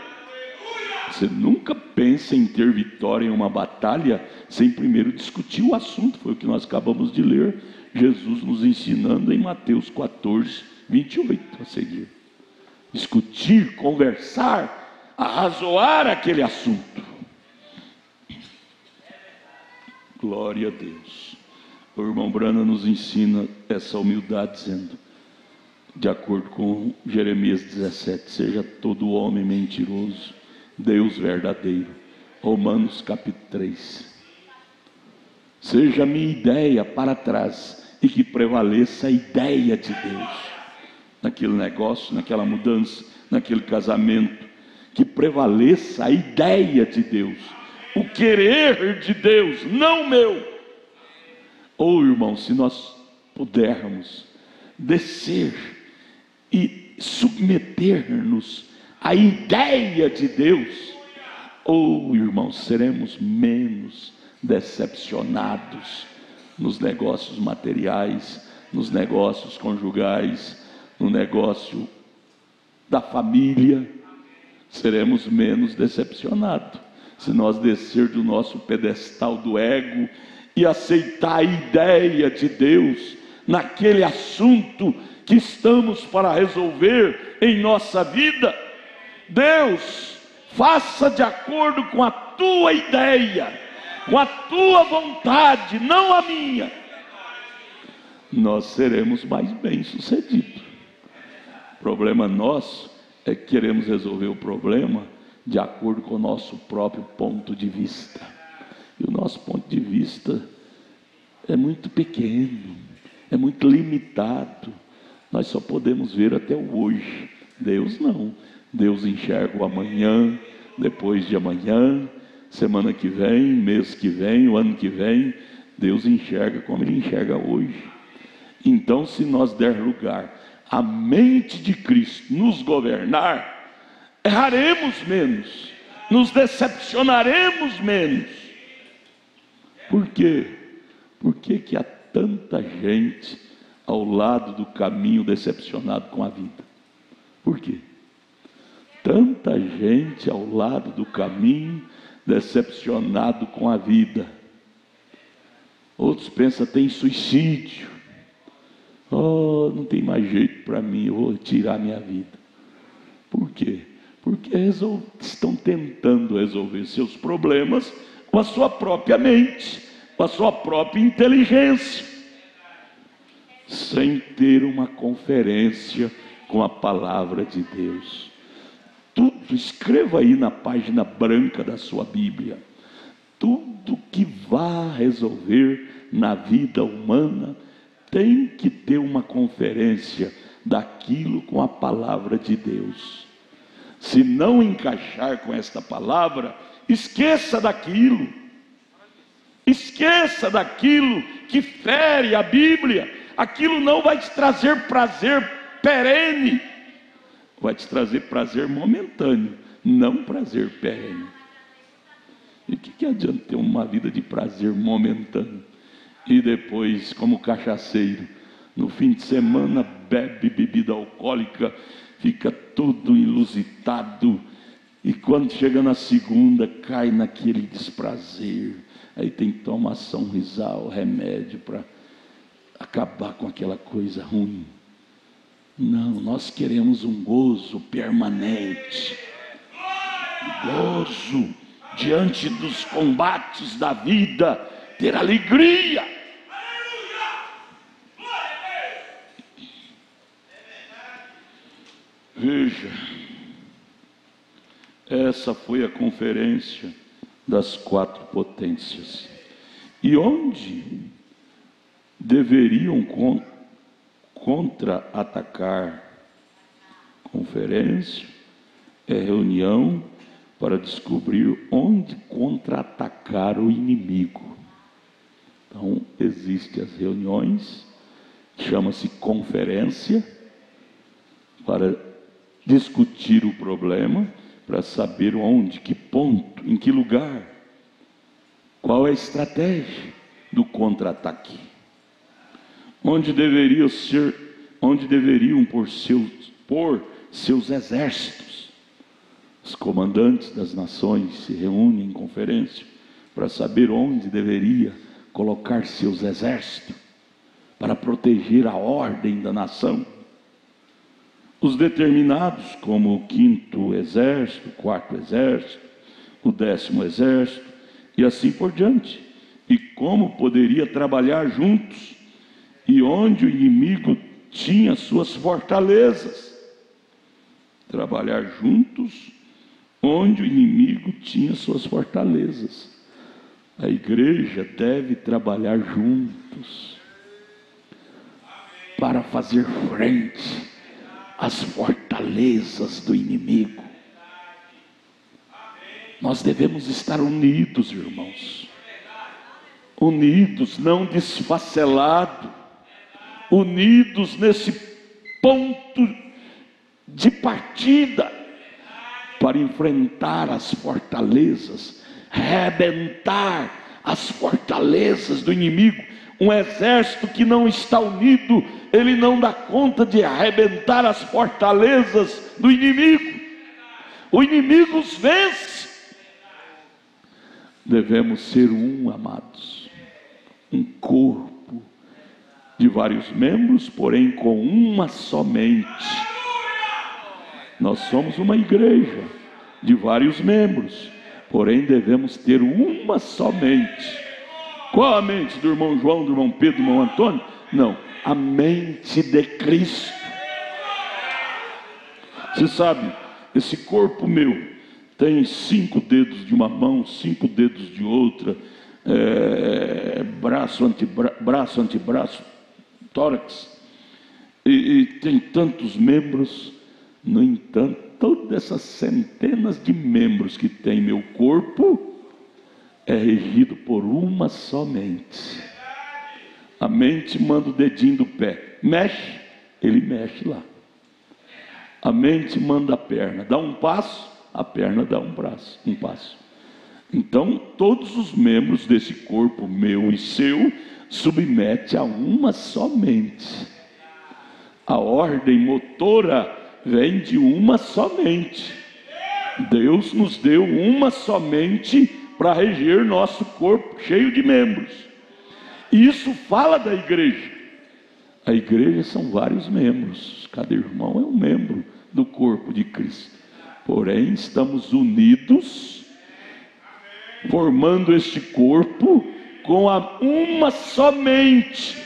Você nunca pensa em ter vitória em uma batalha sem primeiro discutir o assunto. Foi o que nós acabamos de ler, Jesus nos ensinando em Mateus 14, 28 a seguir. Discutir, conversar, arrazoar aquele assunto. Glória a Deus. O irmão Brana nos ensina essa humildade, dizendo, de acordo com Jeremias 17, seja todo homem mentiroso, Deus verdadeiro. Romanos capítulo 3. Seja a minha ideia para trás e que prevaleça a ideia de Deus naquele negócio, naquela mudança, naquele casamento. Que prevaleça a ideia de Deus, o querer de Deus, não o meu. Irmão, se nós pudermos descer e submeter-nos à ideia de Deus, irmão, seremos menos decepcionados nos negócios materiais, nos negócios conjugais, no negócio da família. Seremos menos decepcionados se nós descer do nosso pedestal do ego e aceitar a ideia de Deus naquele assunto que estamos para resolver em nossa vida. Deus, faça de acordo com a tua ideia, com a tua vontade, não a minha. Nós seremos mais bem-sucedidos. O problema nosso é que queremos resolver o problema de acordo com o nosso próprio ponto de vista. E o nosso ponto de vista é muito pequeno, é muito limitado. Nós só podemos ver até o hoje. Deus não. Deus enxerga o amanhã, depois de amanhã, semana que vem, mês que vem, o ano que vem. Deus enxerga como Ele enxerga hoje. Então, se nós der lugar à mente de Cristo nos governar, erraremos menos, nos decepcionaremos menos. Por quê? Por que há tanta gente ao lado do caminho decepcionado com a vida? Por quê? Tanta gente ao lado do caminho decepcionado com a vida. Outros pensam até em suicídio. Oh, não tem mais jeito para mim, eu vou tirar minha vida. Por quê? Porque estão tentando resolver seus problemas com a sua própria mente, com a sua própria inteligência, sem ter uma conferência com a palavra de Deus. Tudo, escreva aí na página branca da sua Bíblia, tudo que vá resolver na vida humana tem que ter uma conferência daquilo com a palavra de Deus. Se não encaixar com esta palavra, esqueça daquilo. Esqueça daquilo que fere a Bíblia. Aquilo não vai te trazer prazer perene. Vai te trazer prazer momentâneo, não prazer perene. E o que adianta ter uma vida de prazer momentâneo? E depois, como cachaceiro, no fim de semana bebe bebida alcoólica, fica todo ilusitado, e quando chega na segunda, cai naquele desprazer, aí tem que tomar Sonrisal, remédio para acabar com aquela coisa ruim. Não, nós queremos um gozo permanente, gozo diante dos combates da vida, ter alegria. Veja, essa foi a conferência das 4 potências. E onde deveriam contra-atacar? Conferência é reunião para descobrir onde contra-atacar o inimigo. Então, existem as reuniões, chama-se conferência, para discutir o problema, para saber onde, que ponto, em que lugar, qual é a estratégia do contra-ataque, onde deveriam pôr seus exércitos. Os comandantes das nações se reúnem em conferência para saber onde deveria colocar seus exércitos para proteger a ordem da nação. Os determinados, como o 5º exército, o 4º exército, o 10º exército, e assim por diante. E como poderia trabalhar juntos, e onde o inimigo tinha suas fortalezas. Trabalhar juntos, onde o inimigo tinha suas fortalezas. A igreja deve trabalhar juntos, para fazer frente as fortalezas do inimigo. Nós devemos estar unidos, irmãos, unidos, não desfacelados, unidos nesse ponto de partida para enfrentar as fortalezas, arrebentar as fortalezas do inimigo. Um exército que não está unido, ele não dá conta de arrebentar as fortalezas do inimigo. O inimigo os vence. Devemos ser um, amados, um corpo de vários membros, porém com uma só mente. Nós somos uma igreja de vários membros, porém devemos ter uma só mente. Qual a mente do irmão João, do irmão Pedro, do irmão Antônio? Não, a mente de Cristo. Você sabe, esse corpo meu tem 5 dedos de uma mão, 5 dedos de outra, braço, antebraço, tórax, e tem tantos membros. No entanto, todas essas centenas de membros que tem meu corpo é regido por uma só mente. A mente manda o dedinho do pé, mexe, ele mexe lá. A mente manda a perna, dá um passo, a perna dá um passo. Então, todos os membros desse corpo meu e seu submete a uma só mente. A ordem motora vem de uma só mente. Deus nos deu uma só mente para reger nosso corpo cheio de membros. E isso fala da igreja. A igreja são vários membros, cada irmão é um membro do corpo de Cristo. Porém, estamos unidos, formando este corpo com uma só mente.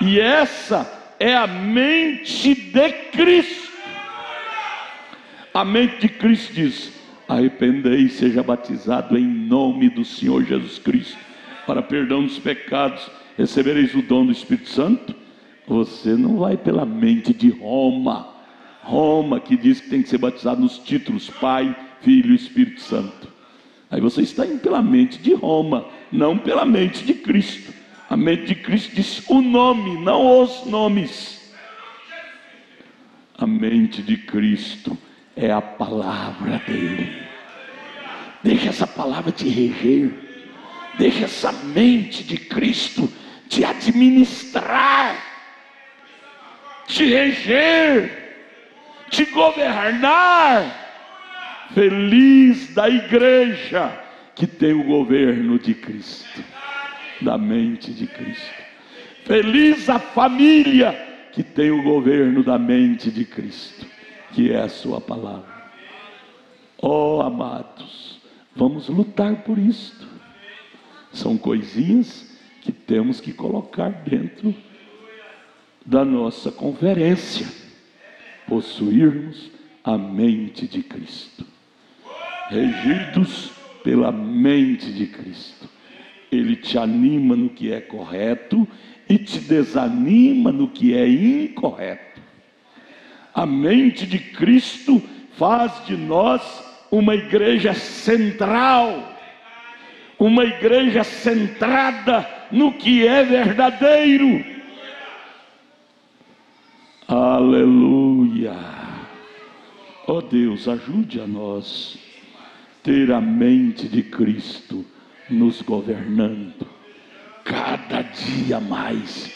E essa é a mente de Cristo. A mente de Cristo diz: arrependei e seja batizado em nome do Senhor Jesus Cristo para perdão dos pecados, recebereis o dom do Espírito Santo. Você não vai pela mente de Roma, que diz que tem que ser batizado nos títulos Pai, Filho e Espírito Santo. Aí você está indo pela mente de Roma, não pela mente de Cristo. A mente de Cristo diz o nome, não os nomes. A mente de Cristo é a palavra dele. Deixa essa palavra te reger. Deixa essa mente de Cristo te administrar, te reger, te governar. Feliz da igreja que tem o governo de Cristo, da mente de Cristo. Feliz a família que tem o governo da mente de Cristo, que é a sua palavra. Oh, amados, vamos lutar por isto. São coisinhas que temos que colocar dentro da nossa conferência. Possuirmos a mente de Cristo, regidos pela mente de Cristo. Ele te anima no que é correto e te desanima no que é incorreto. A mente de Cristo faz de nós uma igreja central, uma igreja centrada no que é verdadeiro. Aleluia! Oh Deus, ajude a nós ter a mente de Cristo nos governando, cada dia mais,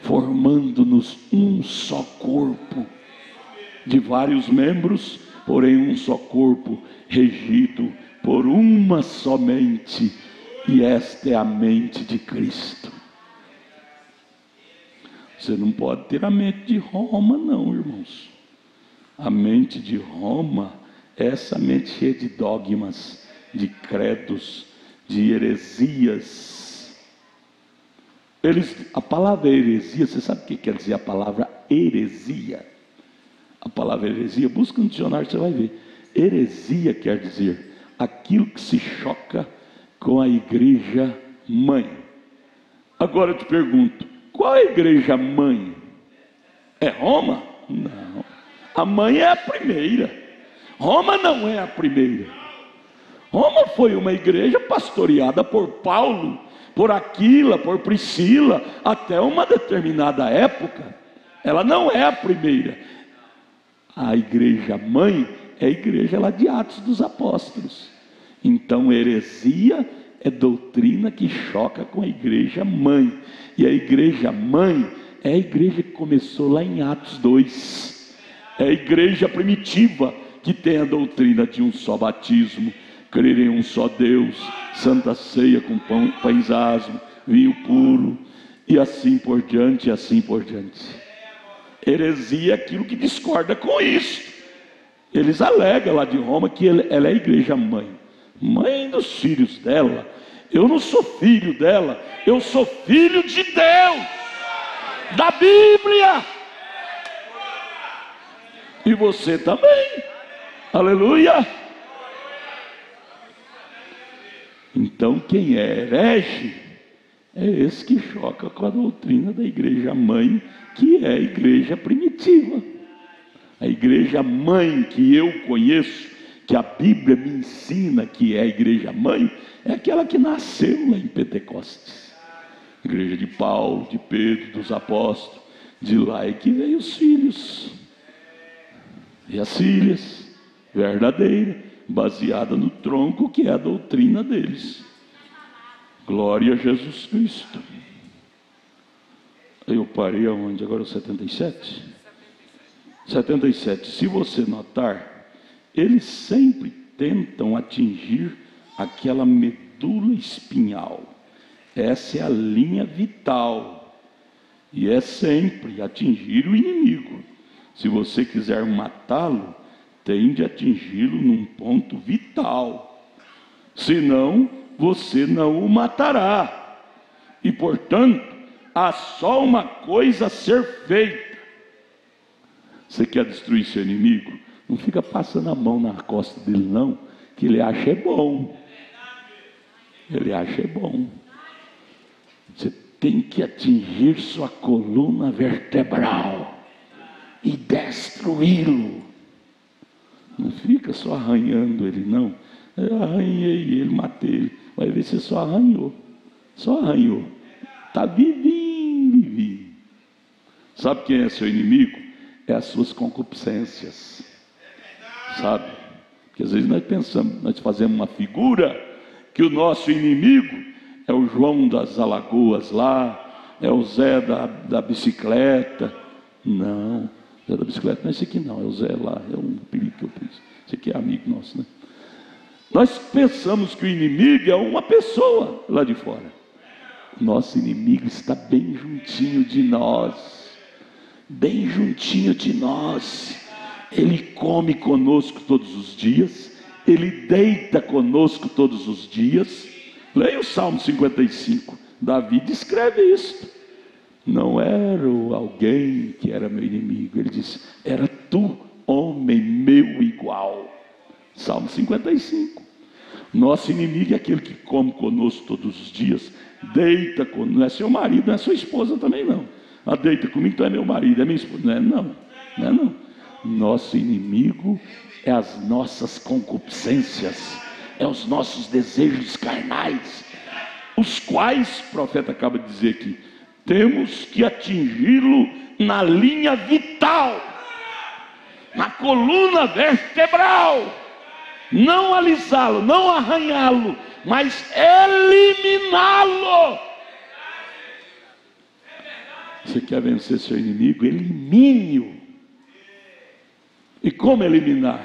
formando-nos um só corpo, de vários membros, porém um só corpo, regido por uma só mente, e esta é a mente de Cristo. Você não pode ter a mente de Roma, não, irmãos. A mente de Roma é essa mente cheia de dogmas, de credos, de heresias. A palavra heresia, você sabe o que quer dizer a palavra heresia? A palavra heresia, busca no dicionário, você vai ver. Heresia quer dizer aquilo que se choca com a igreja mãe. Agora eu te pergunto, qual é a igreja mãe? É Roma? Não. A mãe é a primeira. Roma não é a primeira. Roma foi uma igreja pastoreada por Paulo, por Aquila, por Priscila, até uma determinada época. Ela não é a primeira. A igreja mãe é a igreja lá de Atos dos Apóstolos. Então heresia é doutrina que choca com a igreja mãe. E a igreja mãe é a igreja que começou lá em Atos 2. É a igreja primitiva que tem a doutrina de um só batismo, crer em um só Deus, santa ceia com pães asmos, vinho puro, e assim por diante, e assim por diante. Heresia é aquilo que discorda com isso. Eles alegam lá de Roma que ela é a igreja mãe, mãe dos filhos dela. Eu não sou filho dela, eu sou filho de Deus, da Bíblia. E você também. Aleluia. Então quem é herege é esse que choca com a doutrina da igreja mãe, que é a igreja primitiva. A igreja mãe que eu conheço, que a Bíblia me ensina que é a igreja mãe, é aquela que nasceu lá em Pentecostes. Igreja de Paulo, de Pedro, dos apóstolos. De lá é que veio os filhos e as filhas, verdadeira, baseada no tronco que é a doutrina deles. Glória a Jesus Cristo. Eu parei aonde? Agora o 77? 77. Se você notar, eles sempre tentam atingir aquela medula espinhal, Essa é a linha vital. E é sempre atingir o inimigo. Se você quiser matá-lo, tem de atingi-lo num ponto vital. Senão, você não o matará. E, portanto, há só uma coisa a ser feita. Você quer destruir seu inimigo? Não fica passando a mão na costa dele, não, que ele acha é bom. Ele acha é bom. Você tem que atingir sua coluna vertebral e destruí-lo. Não fica só arranhando ele, não. Eu arranhei ele, matei ele. Vai ver se só arranhou. Só arranhou. Está vivinho. Sabe quem é seu inimigo? É as suas concupiscências. Sabe? Porque às vezes nós pensamos, nós fazemos uma figura que o nosso inimigo é o João das Alagoas lá, é o Zé da bicicleta. Não, Zé da bicicleta não é esse aqui não, é o Zé lá, é um perigo que eu penso. Esse aqui é amigo nosso, né? Nós pensamos que o inimigo é uma pessoa lá de fora. Nosso inimigo está bem juntinho de nós. Bem juntinho de nós. Ele come conosco todos os dias. Ele deita conosco todos os dias. Leia o Salmo 55. Davi descreve isso. Não era alguém que era meu inimigo. Ele disse, era tu, homem meu igual. Salmo 55. Nosso inimigo é aquele que come conosco todos os dias. Deita conosco. Não é seu marido, não é sua esposa também não. Deita comigo, então é meu marido, é minha esposa. Não é não. Não é não. Nosso inimigo é as nossas concupiscências, é os nossos desejos carnais, os quais, o profeta acaba de dizer aqui, temos que atingi-lo na linha vital, na coluna vertebral, não alisá-lo, não arranhá-lo, mas eliminá-lo. Você quer vencer seu inimigo? Elimine-o. E como eliminar?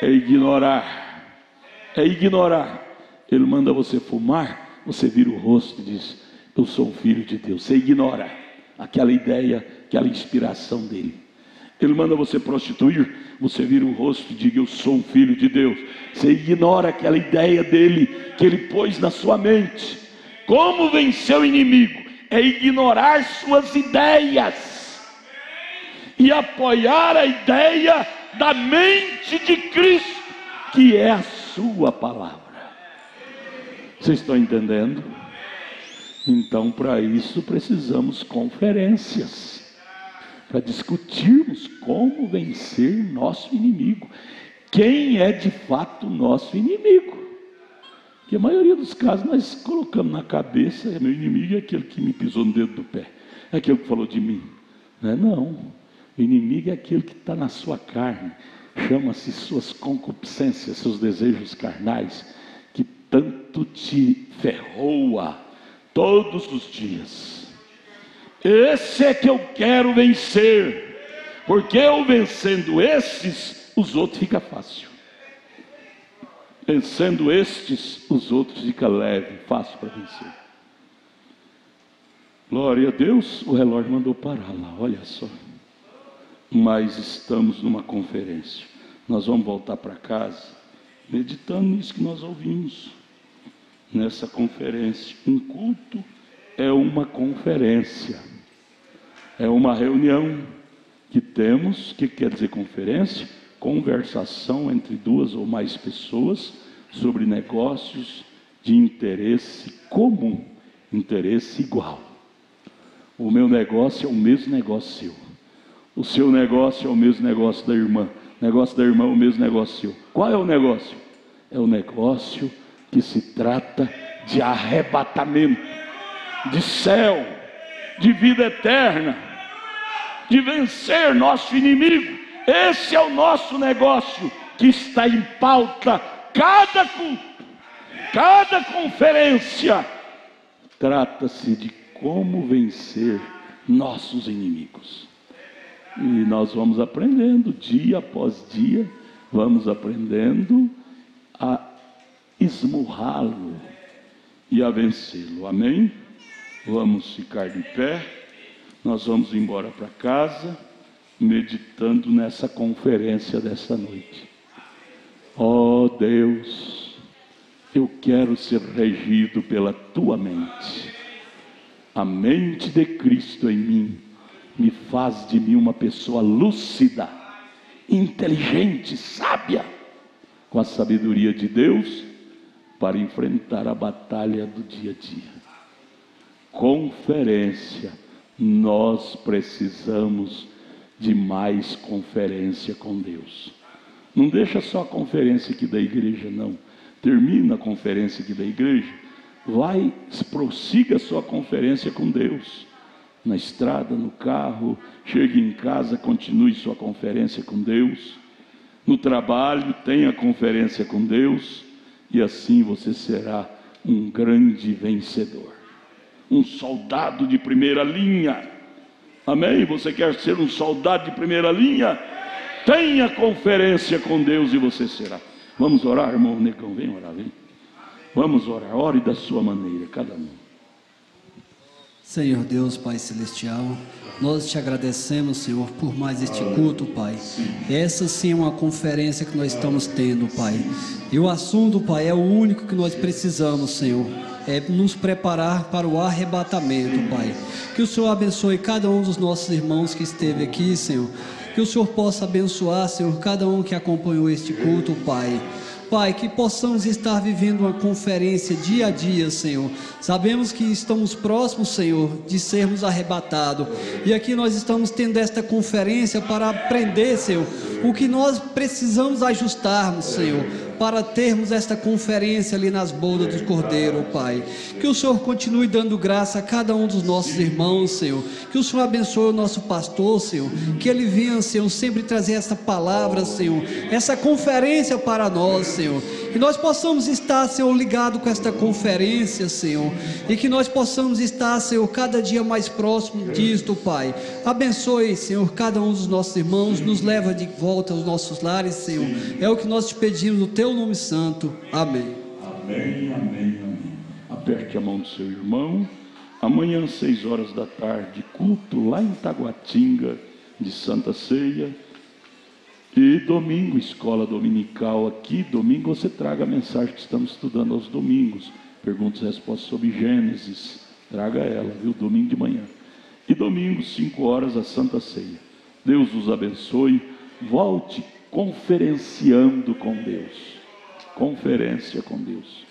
É ignorar. É ignorar. Ele manda você fumar, você vira o rosto e diz, eu sou um filho de Deus. Você ignora aquela ideia, aquela inspiração dele. Ele manda você prostituir, você vira o rosto e diga, eu sou um filho de Deus. Você ignora aquela ideia dele, que ele pôs na sua mente. Como vencer o inimigo? É ignorar suas ideias e apoiar a ideia da mente de Cristo, que é a sua palavra. Vocês estão entendendo? Então, para isso precisamos conferências, para discutirmos como vencer nosso inimigo. Quem é de fato nosso inimigo? Porque a maioria dos casos nós colocamos na cabeça, meu inimigo é aquele que me pisou no dedo do pé, é aquele que falou de mim. Não é não. O inimigo é aquele que está na sua carne, chama-se suas concupiscências, seus desejos carnais, que tanto te ferroa todos os dias. Esse é que eu quero vencer, porque eu vencendo esses, os outros fica fácil. Vencendo estes, os outros fica leve, fácil para vencer. Glória a Deus, o relógio mandou parar lá, olha só. Mas estamos numa conferência. Nós vamos voltar para casa meditando nisso que nós ouvimos nessa conferência. Um culto é uma conferência, é uma reunião que temos. O que quer dizer conferência? Conversação entre duas ou mais pessoas sobre negócios de interesse comum, interesse igual. O meu negócio é o mesmo negócio seu. O seu negócio é o mesmo negócio da irmã. O negócio da irmã é o mesmo negócio seu. Qual é o negócio? É o negócio que se trata de arrebatamento, de céu, de vida eterna, de vencer nosso inimigo. Esse é o nosso negócio que está em pauta. Cada culto, cada conferência, trata-se de como vencer nossos inimigos. E nós vamos aprendendo, dia após dia, vamos aprendendo a esmurrá-lo e a vencê-lo. Amém? Vamos ficar de pé. Nós vamos embora para casa, meditando nessa conferência dessa noite. Ó Deus, eu quero ser regido pela tua mente. A mente de Cristo em mim me faz de mim uma pessoa lúcida, inteligente, sábia, com a sabedoria de Deus para enfrentar a batalha do dia a dia. Conferência, nós precisamos de mais conferência com Deus. Não deixa só a conferência aqui da igreja, não. Termina a conferência aqui da igreja, vai, prossiga a sua conferência com Deus. Na estrada, no carro, chegue em casa, continue sua conferência com Deus. No trabalho, tenha conferência com Deus. E assim você será um grande vencedor. Um soldado de primeira linha. Amém? Você quer ser um soldado de primeira linha? Tenha conferência com Deus e você será. Vamos orar, irmão Negão, vem orar, vem. Vamos orar, ore da sua maneira, cada um. Senhor Deus, Pai Celestial, nós te agradecemos, Senhor, por mais este culto, Pai. Essa sim é uma conferência que nós estamos tendo, Pai. E o assunto, Pai, é o único que nós precisamos, Senhor. É nos preparar para o arrebatamento, Pai. Que o Senhor abençoe cada um dos nossos irmãos que esteve aqui, Senhor. Que o Senhor possa abençoar, Senhor, cada um que acompanhou este culto, Pai. Pai, que possamos estar vivendo uma conferência dia a dia, Senhor. Sabemos que estamos próximos, Senhor, de sermos arrebatados. E aqui nós estamos tendo esta conferência para aprender, Senhor, o que nós precisamos ajustarmos, Senhor, para termos esta conferência ali nas bodas do Cordeiro, Pai. Que o Senhor continue dando graça a cada um dos nossos irmãos, Senhor. Que o Senhor abençoe o nosso pastor, Senhor. Que ele venha, Senhor, sempre trazer essa palavra, Senhor, essa conferência para nós, Senhor. Que nós possamos estar, Senhor, ligado com esta conferência, Senhor. E que nós possamos estar, Senhor, cada dia mais próximo disto, Pai. Abençoe, Senhor, cada um dos nossos irmãos. Nos leva de volta aos nossos lares, Senhor. É o que nós te pedimos no teu nome santo. Amém. Amém, amém, amém. Aperte a mão do seu irmão. Amanhã, 6 horas da tarde, culto lá em Taguatinga de Santa Ceia. E domingo, escola dominical aqui. Domingo você traga a mensagem que estamos estudando aos domingos. Perguntas e respostas sobre Gênesis. Traga ela, viu? Domingo de manhã. E domingo, 5 horas, a Santa Ceia. Deus os abençoe. Volte conferenciando com Deus. Conferência com Deus.